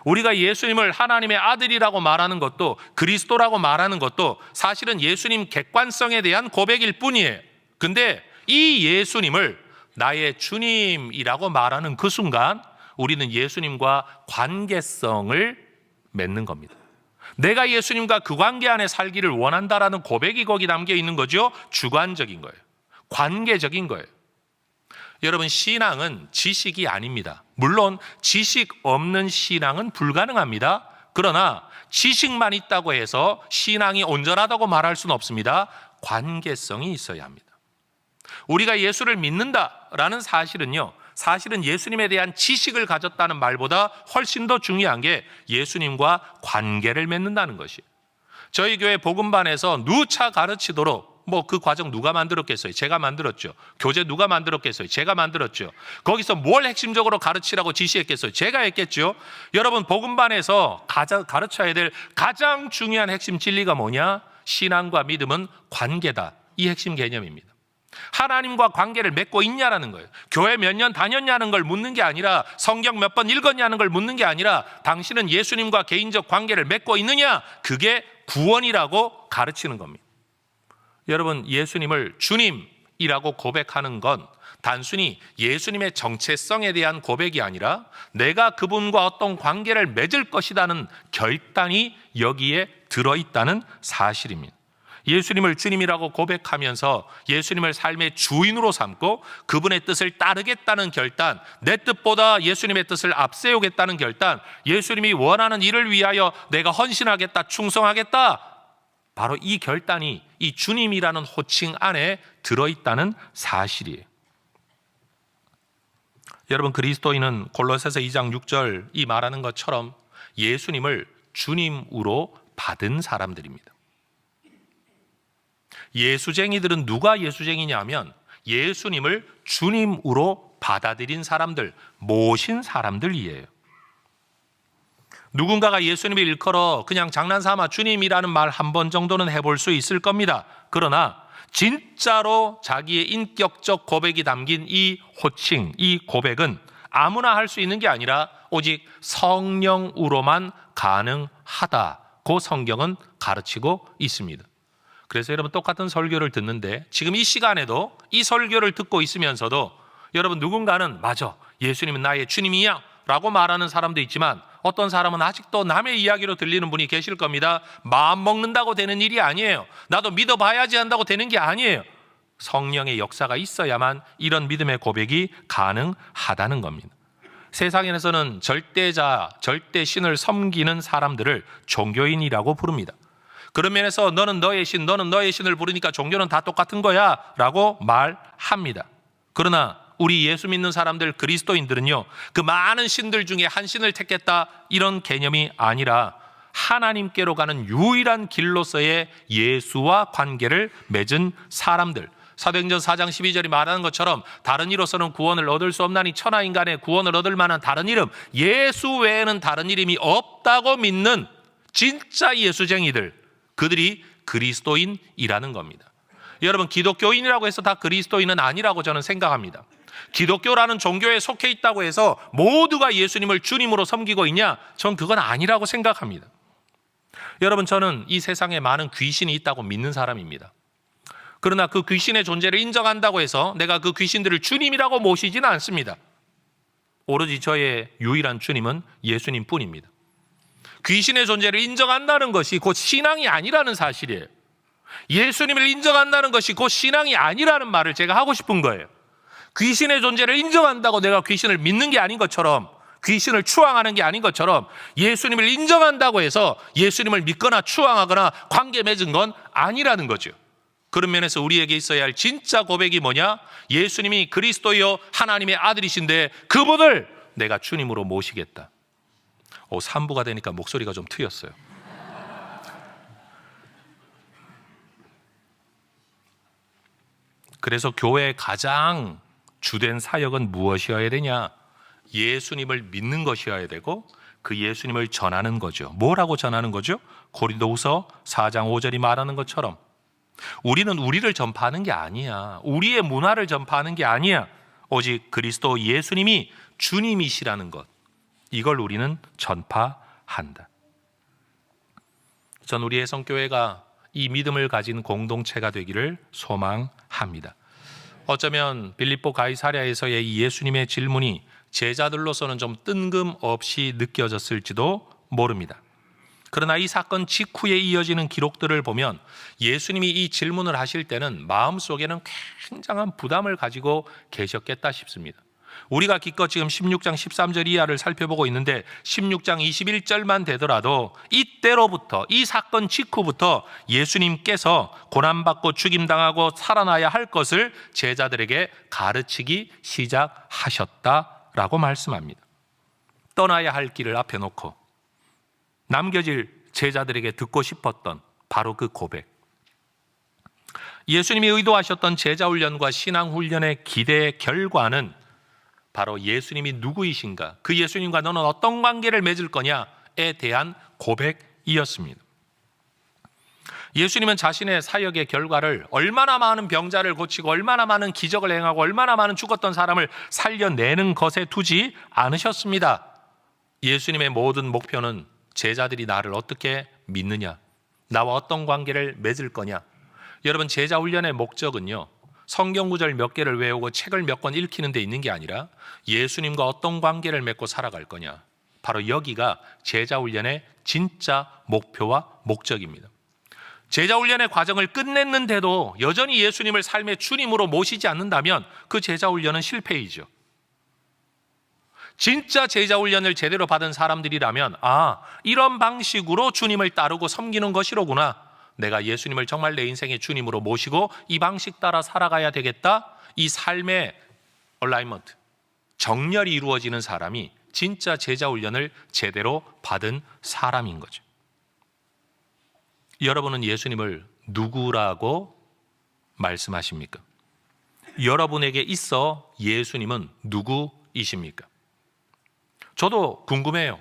우리가 예수님을 하나님의 아들이라고 말하는 것도 그리스도라고 말하는 것도 사실은 예수님 객관성에 대한 고백일 뿐이에요. 근데 이 예수님을 나의 주님이라고 말하는 그 순간 우리는 예수님과 관계성을 맺는 겁니다. 내가 예수님과 그 관계 안에 살기를 원한다라는 고백이 거기 담겨 있는 거죠. 주관적인 거예요. 관계적인 거예요. 여러분, 신앙은 지식이 아닙니다. 물론 지식 없는 신앙은 불가능합니다. 그러나 지식만 있다고 해서 신앙이 온전하다고 말할 수는 없습니다. 관계성이 있어야 합니다. 우리가 예수를 믿는다라는 사실은요, 사실은 예수님에 대한 지식을 가졌다는 말보다 훨씬 더 중요한 게 예수님과 관계를 맺는다는 것이에요. 저희 교회 복음반에서 누차 가르치도록 그 과정 누가 만들었겠어요? 제가 만들었죠. 교재 누가 만들었겠어요? 제가 만들었죠. 거기서 뭘 핵심적으로 가르치라고 지시했겠어요? 제가 했겠죠. 여러분, 복음반에서 가르쳐야 될 가장 중요한 핵심 진리가 뭐냐? 신앙과 믿음은 관계다. 이 핵심 개념입니다. 하나님과 관계를 맺고 있냐라는 거예요. 교회 몇 년 다녔냐는 걸 묻는 게 아니라, 성경 몇 번 읽었냐는 걸 묻는 게 아니라, 당신은 예수님과 개인적 관계를 맺고 있느냐? 그게 구원이라고 가르치는 겁니다. 여러분, 예수님을 주님이라고 고백하는 건 단순히 예수님의 정체성에 대한 고백이 아니라 내가 그분과 어떤 관계를 맺을 것이라는 결단이 여기에 들어있다는 사실입니다. 예수님을 주님이라고 고백하면서 예수님을 삶의 주인으로 삼고 그분의 뜻을 따르겠다는 결단, 내 뜻보다 예수님의 뜻을 앞세우겠다는 결단, 예수님이 원하는 일을 위하여 내가 헌신하겠다, 충성하겠다, 바로 이 결단이 이 주님이라는 호칭 안에 들어있다는 사실이에요. 여러분, 그리스도인은 골로새서 2장 6절 이 말하는 것처럼 예수님을 주님으로 받은 사람들입니다. 예수쟁이들은 누가 예수쟁이냐면 예수님을 주님으로 받아들인 사람들, 모신 사람들이에요. 누군가가 예수님을 일컬어 그냥 장난삼아 주님이라는 말 한 번 정도는 해볼 수 있을 겁니다. 그러나 진짜로 자기의 인격적 고백이 담긴 이 호칭, 이 고백은 아무나 할 수 있는 게 아니라 오직 성령으로만 가능하다고 성경은 가르치고 있습니다. 그래서 여러분, 똑같은 설교를 듣는데 지금 이 시간에도 이 설교를 듣고 있으면서도 여러분, 누군가는 맞아, 예수님은 나의 주님이야 라고 말하는 사람도 있지만 어떤 사람은 아직도 남의 이야기로 들리는 분이 계실 겁니다. 마음 먹는다고 되는 일이 아니에요. 나도 믿어봐야지 한다고 되는 게 아니에요. 성령의 역사가 있어야만 이런 믿음의 고백이 가능하다는 겁니다. 세상에서는 절대자, 절대신을 섬기는 사람들을 종교인이라고 부릅니다. 그런 면에서 너는 너의 신, 너는 너의 신을 부르니까 종교는 다 똑같은 거야 라고 말합니다. 그러나 우리 예수 믿는 사람들, 그리스도인들은요, 그 많은 신들 중에 한 신을 택했다 이런 개념이 아니라 하나님께로 가는 유일한 길로서의 예수와 관계를 맺은 사람들, 사도행전 4장 12절이 말하는 것처럼 다른 이로서는 구원을 얻을 수 없나니 천하 인간의 구원을 얻을 만한 다른 이름 예수 외에는 다른 이름이 없다고 믿는 진짜 예수쟁이들, 그들이 그리스도인이라는 겁니다. 여러분, 기독교인이라고 해서 다 그리스도인은 아니라고 저는 생각합니다. 기독교라는 종교에 속해 있다고 해서 모두가 예수님을 주님으로 섬기고 있냐? 전 그건 아니라고 생각합니다. 여러분, 저는 이 세상에 많은 귀신이 있다고 믿는 사람입니다. 그러나 그 귀신의 존재를 인정한다고 해서 내가 그 귀신들을 주님이라고 모시지는 않습니다. 오로지 저의 유일한 주님은 예수님 뿐입니다. 귀신의 존재를 인정한다는 것이 곧 신앙이 아니라는 사실이에요. 예수님을 인정한다는 것이 곧 신앙이 아니라는 말을 제가 하고 싶은 거예요. 귀신의 존재를 인정한다고 내가 귀신을 믿는 게 아닌 것처럼, 귀신을 추앙하는 게 아닌 것처럼, 예수님을 인정한다고 해서 예수님을 믿거나 추앙하거나 관계 맺은 건 아니라는 거죠. 그런 면에서 우리에게 있어야 할 진짜 고백이 뭐냐? 예수님이 그리스도여 하나님의 아들이신데 그분을 내가 주님으로 모시겠다. 3부가 되니까 목소리가 좀 트였어요. 그래서 교회의 가장 주된 사역은 무엇이어야 되냐? 예수님을 믿는 것이어야 되고 그 예수님을 전하는 거죠. 뭐라고 전하는 거죠? 고린도후서 4장 5절이 말하는 것처럼 우리는 우리를 전파하는 게 아니야. 우리의 문화를 전파하는 게 아니야. 오직 그리스도 예수님이 주님이시라는 것, 이걸 우리는 전파한다. 전 우리 해성교회가 이 믿음을 가진 공동체가 되기를 소망합니다. 어쩌면 빌립보 가이사랴에서의 이 예수님의 질문이 제자들로서는 좀 뜬금없이 느껴졌을지도 모릅니다. 그러나 이 사건 직후에 이어지는 기록들을 보면 예수님이 이 질문을 하실 때는 마음속에는 굉장한 부담을 가지고 계셨겠다 싶습니다. 우리가 기껏 지금 16장 13절 이하를 살펴보고 있는데 16장 21절만 되더라도 이때로부터, 이 사건 직후부터 예수님께서 고난받고 죽임당하고 살아나야 할 것을 제자들에게 가르치기 시작하셨다라고 말씀합니다. 떠나야 할 길을 앞에 놓고 남겨질 제자들에게 듣고 싶었던 바로 그 고백, 예수님이 의도하셨던 제자훈련과 신앙훈련의 기대의 결과는 바로 예수님이 누구이신가, 그 예수님과 너는 어떤 관계를 맺을 거냐에 대한 고백이었습니다. 예수님은 자신의 사역의 결과를 얼마나 많은 병자를 고치고 얼마나 많은 기적을 행하고 얼마나 많은 죽었던 사람을 살려내는 것에 두지 않으셨습니다. 예수님의 모든 목표는 제자들이 나를 어떻게 믿느냐, 나와 어떤 관계를 맺을 거냐. 여러분, 제자훈련의 목적은요, 성경 구절 몇 개를 외우고 책을 몇 권 읽히는 데 있는 게 아니라 예수님과 어떤 관계를 맺고 살아갈 거냐, 바로 여기가 제자훈련의 진짜 목표와 목적입니다. 제자훈련의 과정을 끝냈는데도 여전히 예수님을 삶의 주님으로 모시지 않는다면 그 제자훈련은 실패이죠. 진짜 제자훈련을 제대로 받은 사람들이라면 이런 방식으로 주님을 따르고 섬기는 것이로구나, 내가 예수님을 정말 내 인생의 주님으로 모시고 이 방식 따라 살아가야 되겠다, 이 삶의 얼라이먼트, 정렬이 이루어지는 사람이 진짜 제자훈련을 제대로 받은 사람인 거죠. 여러분은 예수님을 누구라고 말씀하십니까? 여러분에게 있어 예수님은 누구이십니까? 저도 궁금해요.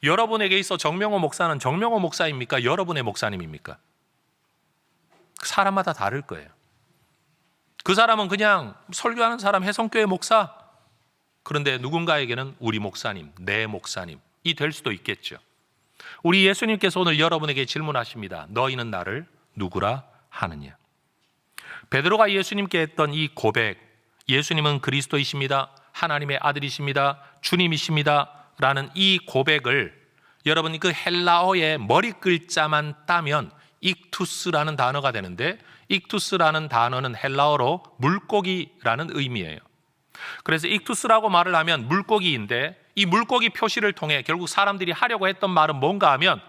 여러분에게 있어 정명호 목사는 정명호 목사입니까? 여러분의 목사님입니까? 사람마다 다를 거예요. 그 사람은 그냥 설교하는 사람, 해성교회 목사, 그런데 누군가에게는 우리 목사님, 내 목사님이 될 수도 있겠죠. 우리 예수님께서 오늘 여러분에게 질문하십니다. 너희는 나를 누구라 하느냐? 베드로가 예수님께 했던 이 고백, 예수님은 그리스도이십니다, 하나님의 아들이십니다, 주님이십니다 라는 이 고백을 여러분이 그 헬라어의 머리 글자만 따면 익투스라는 단어가 되는데, 익투스라는 단어는 헬라어로 물고기라는 의미예요. 그래서 익투스라고 말을 하면 물고기인데, 이 물고기 표시를 통해 결국 사람들이 하려고 했던 말은 뭔가 하면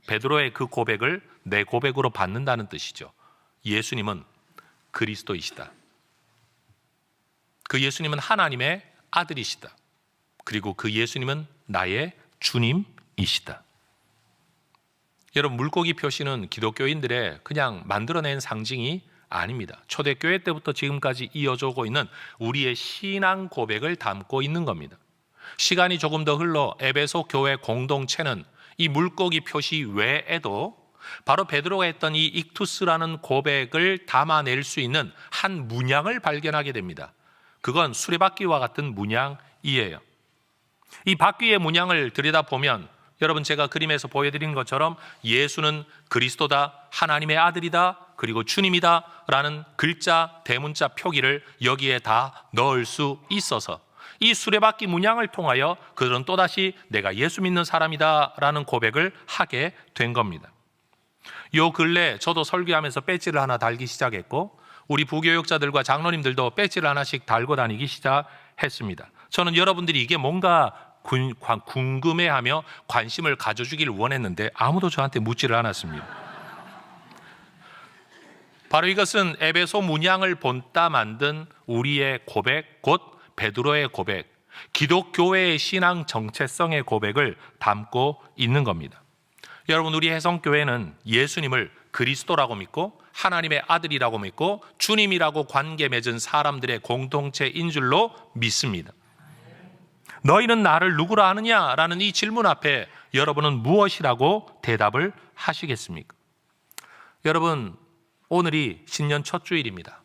베드로의 그 고백을 내 고백으로 받는다는 뜻이죠. 예수님은 그리스도이시다. 그 예수님은 하나님의 아들이시다. 그리고 그 예수님은 나의 주님이시다. 여러분, 물고기 표시는 기독교인들의 그냥 만들어낸 상징이 아닙니다. 초대교회 때부터 지금까지 이어져 오고 있는 우리의 신앙 고백을 담고 있는 겁니다. 시간이 조금 더 흘러 에베소 교회 공동체는 이 물고기 표시 외에도 바로 베드로가 했던 이 익투스라는 고백을 담아낼 수 있는 한 문양을 발견하게 됩니다. 그건 수레바퀴와 같은 문양이에요. 이 바퀴의 문양을 들여다보면 여러분, 제가 그림에서 보여드린 것처럼 예수는 그리스도다, 하나님의 아들이다, 그리고 주님이다 라는 글자, 대문자 표기를 여기에 다 넣을 수 있어서 이 수레바퀴 문양을 통하여 그들은 또다시 내가 예수 믿는 사람이다 라는 고백을 하게 된 겁니다. 요 근래 저도 설교하면서 배지를 하나 달기 시작했고, 우리 부교육자들과 장로님들도 배지를 하나씩 달고 다니기 시작했습니다. 저는 여러분들이 이게 뭔가 궁금해하며 관심을 가져주기를 원했는데 아무도 저한테 묻지를 않았습니다. 바로 이것은 에베소 문양을 본따 만든 우리의 고백, 곧 베드로의 고백, 기독교회의 신앙 정체성의 고백을 담고 있는 겁니다. 여러분, 우리 해성교회는 예수님을 그리스도라고 믿고 하나님의 아들이라고 믿고 주님이라고 관계 맺은 사람들의 공동체인 줄로 믿습니다. 너희는 나를 누구라 하느냐라는 이 질문 앞에 여러분은 무엇이라고 대답을 하시겠습니까? 여러분, 오늘이 신년 첫 주일입니다.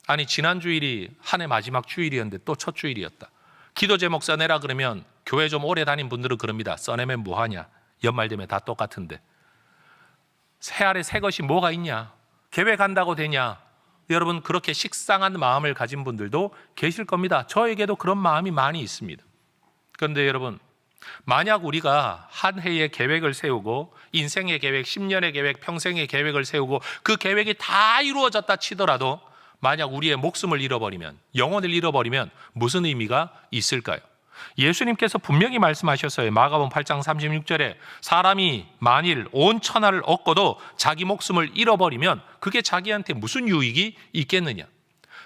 아니, 지난 주일이 한 해 마지막 주일이었는데 또 첫 주일이었다. 기도 제목 써내라 그러면 교회 좀 오래 다닌 분들은 그럽니다. 써내면 뭐하냐, 연말 되면 다 똑같은데 새 알에 새 것이 뭐가 있냐, 계획한다고 되냐. 여러분, 그렇게 식상한 마음을 가진 분들도 계실 겁니다. 저에게도 그런 마음이 많이 있습니다. 그런데 여러분, 만약 우리가 한 해의 계획을 세우고 인생의 계획, 10년의 계획, 평생의 계획을 세우고 그 계획이 다 이루어졌다 치더라도 만약 우리의 목숨을 잃어버리면, 영혼을 잃어버리면 무슨 의미가 있을까요? 예수님께서 분명히 말씀하셨어요. 마가복음 8장 36절에 사람이 만일 온 천하를 얻고도 자기 목숨을 잃어버리면 그게 자기한테 무슨 유익이 있겠느냐.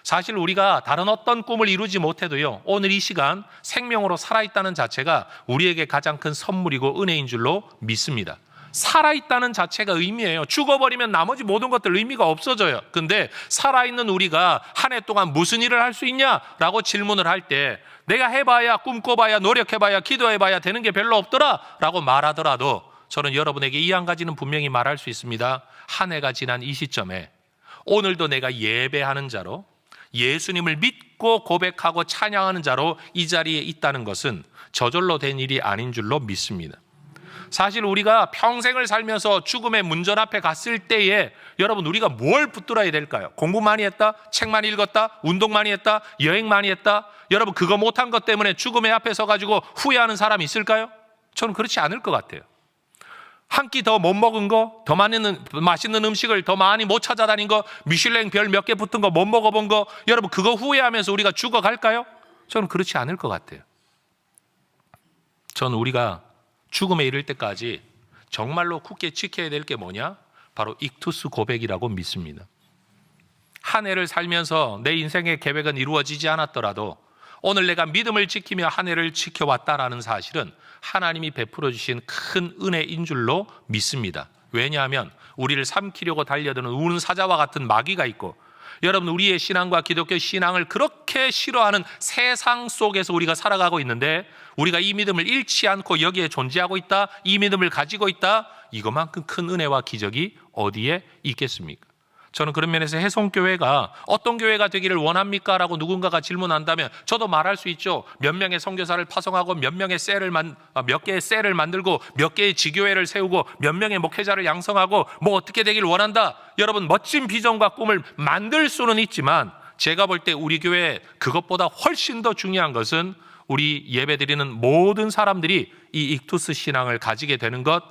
사실 우리가 다른 어떤 꿈을 이루지 못해도요, 오늘 이 시간 생명으로 살아있다는 자체가 우리에게 가장 큰 선물이고 은혜인 줄로 믿습니다. 살아있다는 자체가 의미예요. 죽어버리면 나머지 모든 것들 의미가 없어져요. 근데 살아있는 우리가 한 해 동안 무슨 일을 할 수 있냐라고 질문을 할 때 내가 해봐야, 꿈꿔봐야, 노력해봐야, 기도해봐야 되는 게 별로 없더라 라고 말하더라도 저는 여러분에게 이 한 가지는 분명히 말할 수 있습니다. 한 해가 지난 이 시점에 오늘도 내가 예배하는 자로, 예수님을 믿고 고백하고 찬양하는 자로 이 자리에 있다는 것은 저절로 된 일이 아닌 줄로 믿습니다. 사실 우리가 평생을 살면서 죽음의 문전 앞에 갔을 때에 여러분, 우리가 뭘 붙들어야 될까요? 공부 많이 했다? 책 많이 읽었다? 운동 많이 했다? 여행 많이 했다? 여러분, 그거 못한 것 때문에 죽음의 앞에 서가지고 후회하는 사람이 있을까요? 저는 그렇지 않을 것 같아요. 한 끼 더 못 먹은 거, 더 맛있는 음식을 더 많이 못 찾아다닌 거, 미슐랭 별 몇 개 붙은 거 못 먹어본 거, 여러분 그거 후회하면서 우리가 죽어갈까요? 저는 그렇지 않을 것 같아요. 저는 우리가 죽음에 이를 때까지 정말로 굳게 지켜야 될 게 뭐냐? 바로 익투스 고백이라고 믿습니다. 한 해를 살면서 내 인생의 계획은 이루어지지 않았더라도 오늘 내가 믿음을 지키며 한 해를 지켜왔다라는 사실은 하나님이 베풀어 주신 큰 은혜인 줄로 믿습니다. 왜냐하면 우리를 삼키려고 달려드는 우는 사자와 같은 마귀가 있고, 여러분, 우리의 신앙과 기독교 신앙을 그렇게 싫어하는 세상 속에서 우리가 살아가고 있는데 우리가 이 믿음을 잃지 않고 여기에 존재하고 있다, 이 믿음을 가지고 있다, 이것만큼 큰 은혜와 기적이 어디에 있겠습니까? 저는 그런 면에서 해송교회가 어떤 교회가 되기를 원합니까? 라고 누군가가 질문한다면 저도 말할 수 있죠. 몇 명의 선교사를 파송하고 몇 개의 셀을 만들고 몇 개의 지교회를 세우고 몇 명의 목회자를 양성하고 뭐 어떻게 되기를 원한다. 여러분, 멋진 비전과 꿈을 만들 수는 있지만 제가 볼 때 우리 교회 그것보다 훨씬 더 중요한 것은 우리 예배드리는 모든 사람들이 이 익투스 신앙을 가지게 되는 것,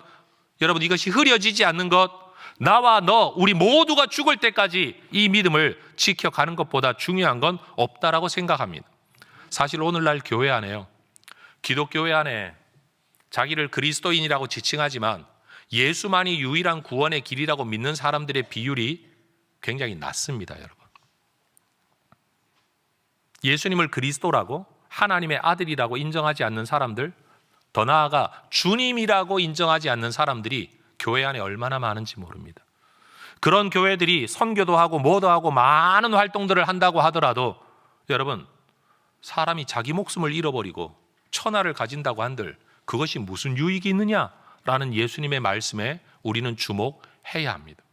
여러분, 이것이 흐려지지 않는 것, 나와 너, 우리 모두가 죽을 때까지 이 믿음을 지켜가는 것보다 중요한 건 없다라고 생각합니다. 사실 오늘날 교회 안에요, 기독교회 안에 자기를 그리스도인이라고 지칭하지만 예수만이 유일한 구원의 길이라고 믿는 사람들의 비율이 굉장히 낮습니다. 여러분, 예수님을 그리스도라고, 하나님의 아들이라고 인정하지 않는 사람들, 더 나아가 주님이라고 인정하지 않는 사람들이 교회 안에 얼마나 많은지 모릅니다. 그런 교회들이 선교도 하고 뭐도 하고 많은 활동들을 한다고 하더라도 여러분, 사람이 자기 목숨을 잃어버리고 천하를 가진다고 한들 그것이 무슨 유익이 있느냐라는 예수님의 말씀에 우리는 주목해야 합니다.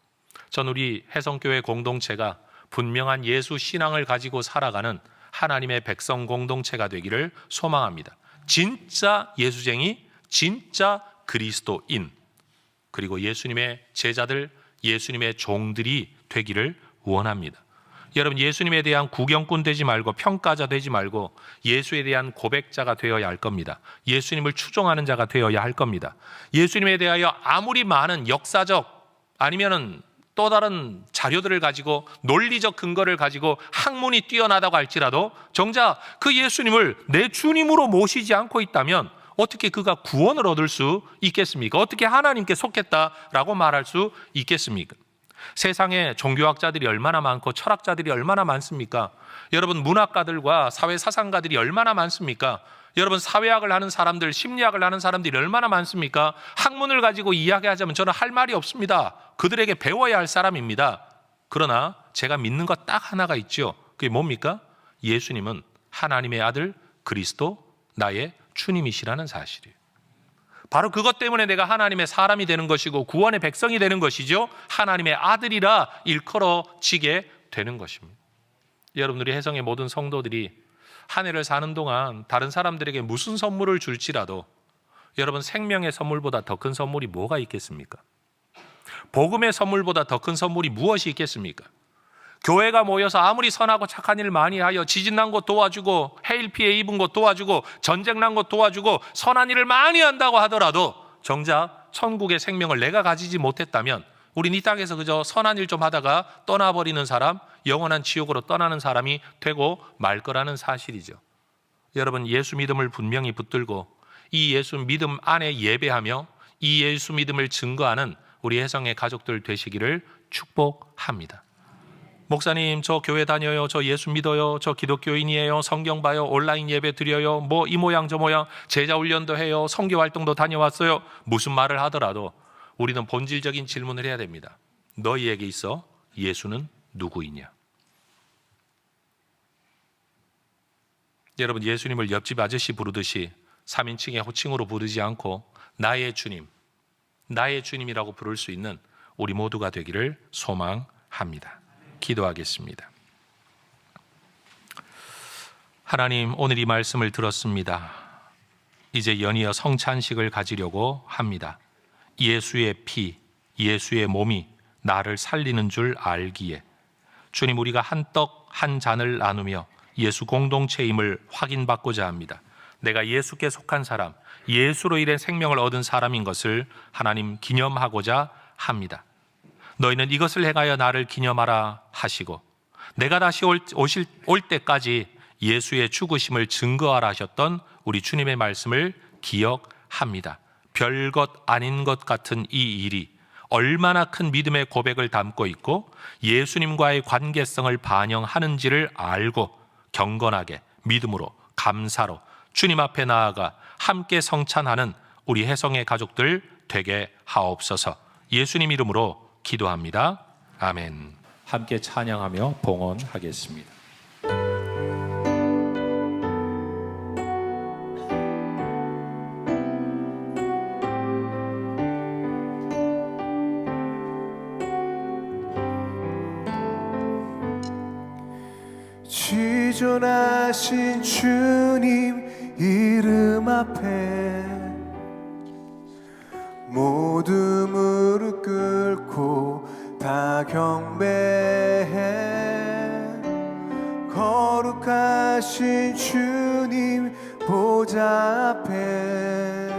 전 우리 해성교회 공동체가 분명한 예수 신앙을 가지고 살아가는 하나님의 백성 공동체가 되기를 소망합니다. 진짜 예수쟁이, 진짜 그리스도인, 그리고 예수님의 제자들, 예수님의 종들이 되기를 원합니다. 여러분, 예수님에 대한 구경꾼 되지 말고 평가자 되지 말고 예수에 대한 고백자가 되어야 할 겁니다. 예수님을 추종하는 자가 되어야 할 겁니다. 예수님에 대하여 아무리 많은 역사적 아니면은 또 다른 자료들을 가지고 논리적 근거를 가지고 학문이 뛰어나다고 할지라도 정작 그 예수님을 내 주님으로 모시지 않고 있다면 어떻게 그가 구원을 얻을 수 있겠습니까? 어떻게 하나님께 속했다라고 말할 수 있겠습니까? 세상에 종교학자들이 얼마나 많고 철학자들이 얼마나 많습니까? 여러분, 문학가들과 사회사상가들이 얼마나 많습니까? 여러분, 사회학을 하는 사람들, 심리학을 하는 사람들이 얼마나 많습니까? 학문을 가지고 이야기하자면 저는 할 말이 없습니다. 그들에게 배워야 할 사람입니다. 그러나 제가 믿는 것 딱 하나가 있죠. 그게 뭡니까? 예수님은 하나님의 아들 그리스도, 나의 주님이시라는 사실이에요. 바로 그것 때문에 내가 하나님의 사람이 되는 것이고 구원의 백성이 되는 것이죠. 하나님의 아들이라 일컬어지게 되는 것입니다. 여러분들이 해성의 모든 성도들이 한 해를 사는 동안 다른 사람들에게 무슨 선물을 줄지라도 여러분, 생명의 선물보다 더 큰 선물이 뭐가 있겠습니까? 복음의 선물보다 더 큰 선물이 무엇이 있겠습니까? 교회가 모여서 아무리 선하고 착한 일 많이 하여 지진 난 곳 도와주고 해일 피해 입은 곳 도와주고 전쟁 난 곳 도와주고 선한 일을 많이 한다고 하더라도 정작 천국의 생명을 내가 가지지 못했다면 우린 이 땅에서 그저 선한 일 좀 하다가 떠나버리는 사람, 영원한 지옥으로 떠나는 사람이 되고 말 거라는 사실이죠. 여러분, 예수 믿음을 분명히 붙들고 이 예수 믿음 안에 예배하며 이 예수 믿음을 증거하는 우리 해성의 가족들 되시기를 축복합니다. 목사님, 저 교회 다녀요, 저 예수 믿어요, 저 기독교인이에요, 성경 봐요, 온라인 예배 드려요, 뭐 이 모양 저 모양 제자 훈련도 해요, 선교 활동도 다녀왔어요. 무슨 말을 하더라도 우리는 본질적인 질문을 해야 됩니다. 너희에게 있어 예수는 누구이냐? 여러분, 예수님을 옆집 아저씨 부르듯이 3인칭의 호칭으로 부르지 않고 나의 주님, 나의 주님이라고 부를 수 있는 우리 모두가 되기를 소망합니다. 기도하겠습니다. 하나님, 오늘 이 말씀을 들었습니다. 이제 연이어 성찬식을 가지려고 합니다. 예수의 피, 예수의 몸이 나를 살리는 줄 알기에 주님, 우리가 한 떡 한 잔을 나누며 예수 공동체임을 확인받고자 합니다. 내가 예수께 속한 사람, 예수로 인해 생명을 얻은 사람인 것을 하나님 기념하고자 합니다. 너희는 이것을 행하여 나를 기념하라 하시고 내가 다시 올 때까지 예수의 죽으심을 증거하라 하셨던 우리 주님의 말씀을 기억합니다. 별것 아닌 것 같은 이 일이 얼마나 큰 믿음의 고백을 담고 있고 예수님과의 관계성을 반영하는지를 알고 경건하게 믿음으로 감사로 주님 앞에 나아가 함께 성찬하는 우리 해성의 가족들 되게 하옵소서. 예수님 이름으로 기도합니다. 아멘. 함께 찬양하며 봉헌하겠습니다. 지존하신 주님 이름 앞에 모두 무릎 꿇고 다 경배해. 거룩하신 주님 보좌 앞에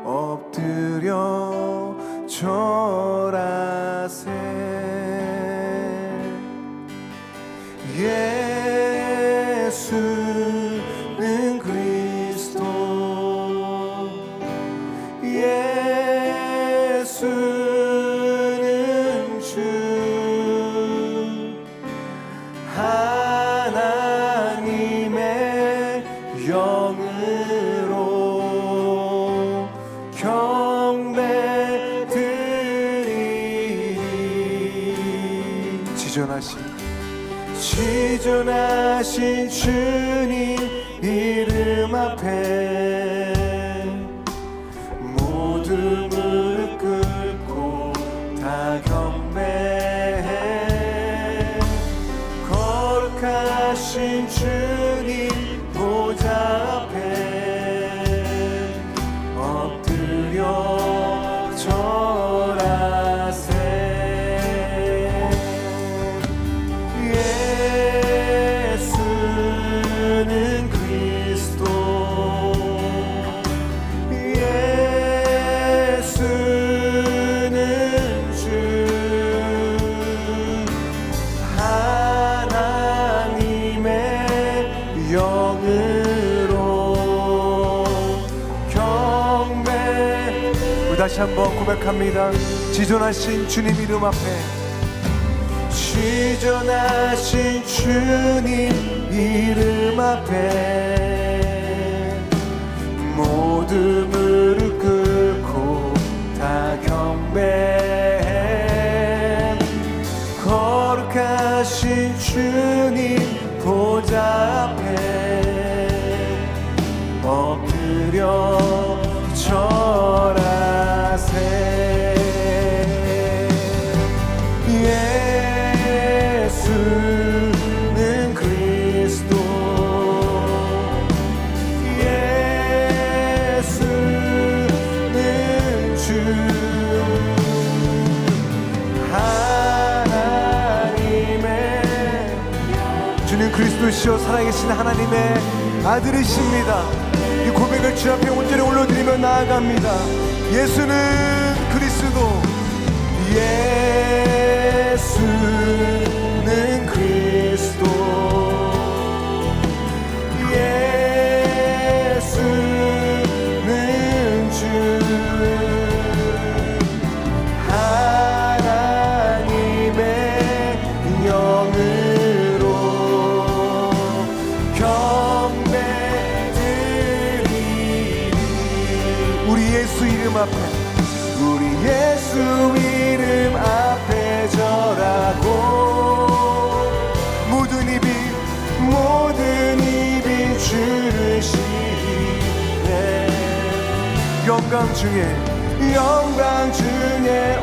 엎드려 절하세. 예수는 그리스도, 예수는 주, 하나님의 영으로 경배 지존하신 주님 이름 앞에 모두 무릎 꿇고 다 경배해. 거룩하신 주님 보좌 앞에 엎드려 절하세. 예수는 그리스도, 예수는 주, 하나님의 영으로 경배. 우리 다시 한번 고백합니다. 지존하신 주님 이름 앞에, 지존하신 주님 이름 앞에 모두 무릎 꿇고 다 경배해. 거룩하신 주님 보좌 앞에 엎드려 절하세. 예수는 그리스도, 예수는 주, 하나님의 주는 그리스도시요 살아계신 하나님의 아들이십니다. 이 고백을 주 앞에 온전히 올려드리며 나아갑니다. 예수는 그리스도, 예수는 그리스도, 예수는 주, 하나님의 영으로 경배드리리. 우리 예수 이름 앞에, 우리 예수 이름 앞에 절하고 모든 입이 주를 시네. 영광 중에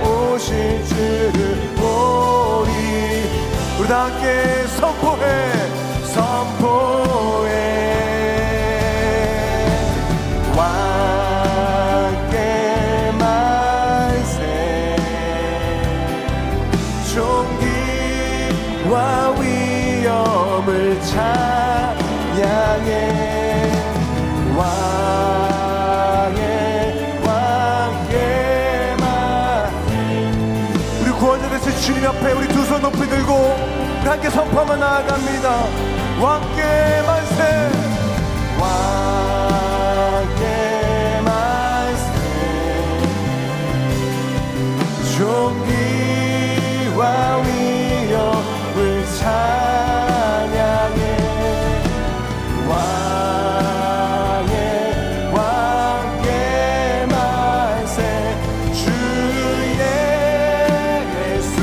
오실 주를 보리. 우리 다 함께 선포해 왕께 만세. 존귀와 위엄을 찬양해. 왕께 만세. 우리 구원자 되신 주님 앞에 우리 두 손 높이 들고 우리 함께 선포하며 나아갑니다. 왕께 만세. 왕께 만세. 존귀와 위엄을 찬양해. 왕께 만세. 주 예수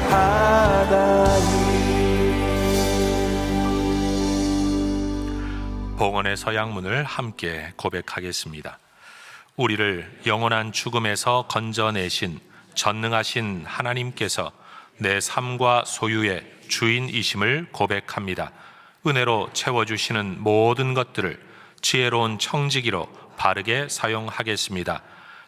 하나님. 봉헌의 서양문을 함께 고백하겠습니다. 우리를 영원한 죽음에서 건져내신 전능하신 하나님께서 내 삶과 소유의 주인이심을 고백합니다. 은혜로 채워주시는 모든 것들을 지혜로운 청지기로 바르게 사용하겠습니다.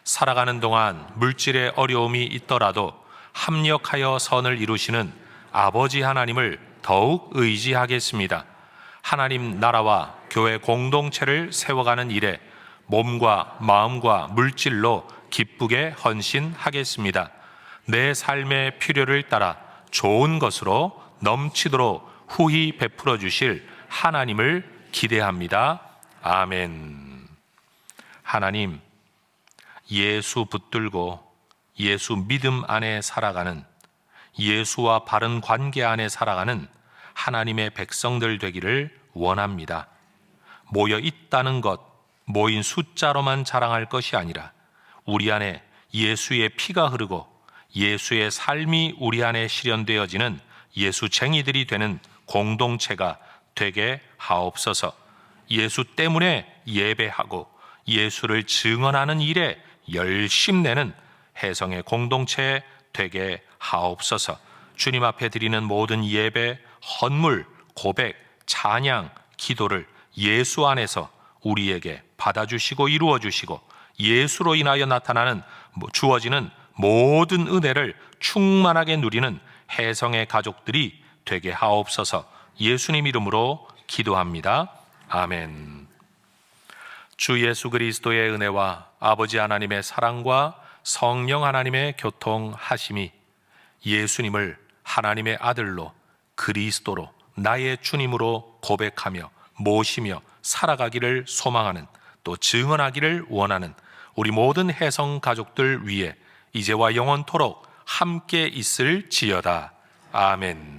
살아가는 동안 물질의 어려움이 있더라도 합력하여 선을 이루시는 아버지 하나님을 더욱 의지하겠습니다. 하나님 나라와 교회 공동체를 세워가는 일에 몸과 마음과 물질로 기쁘게 헌신하겠습니다. 내 삶의 필요를 따라 좋은 것으로 넘치도록 후히 베풀어 주실 하나님을 기대합니다. 아멘. 하나님, 예수 붙들고 예수 믿음 안에 살아가는, 예수와 바른 관계 안에 살아가는 하나님의 백성들 되기를 원합니다. 모여 있다는 것, 모인 숫자로만 자랑할 것이 아니라 우리 안에 예수의 피가 흐르고 예수의 삶이 우리 안에 실현되어지는 예수쟁이들이 되는 공동체가 되게 하옵소서. 예수 때문에 예배하고 예수를 증언하는 일에 열심내는 혜성의 공동체 되게 하옵소서. 주님 앞에 드리는 모든 예배, 헌물, 고백, 찬양, 기도를 예수 안에서 우리에게 받아주시고 이루어주시고 예수로 인하여 나타나는 주어지는 모든 은혜를 충만하게 누리는 혜성의 가족들이 되게 하옵소서. 예수님 이름으로 기도합니다. 아멘. 주 예수 그리스도의 은혜와 아버지 하나님의 사랑과 성령 하나님의 교통하심이 예수님을 하나님의 아들로 그리스도로 나의 주님으로 고백하며 모시며 살아가기를 소망하는, 또 증언하기를 원하는 우리 모든 혜성 가족들 위해 이제와 영원토록 함께 있을지어다. 아멘.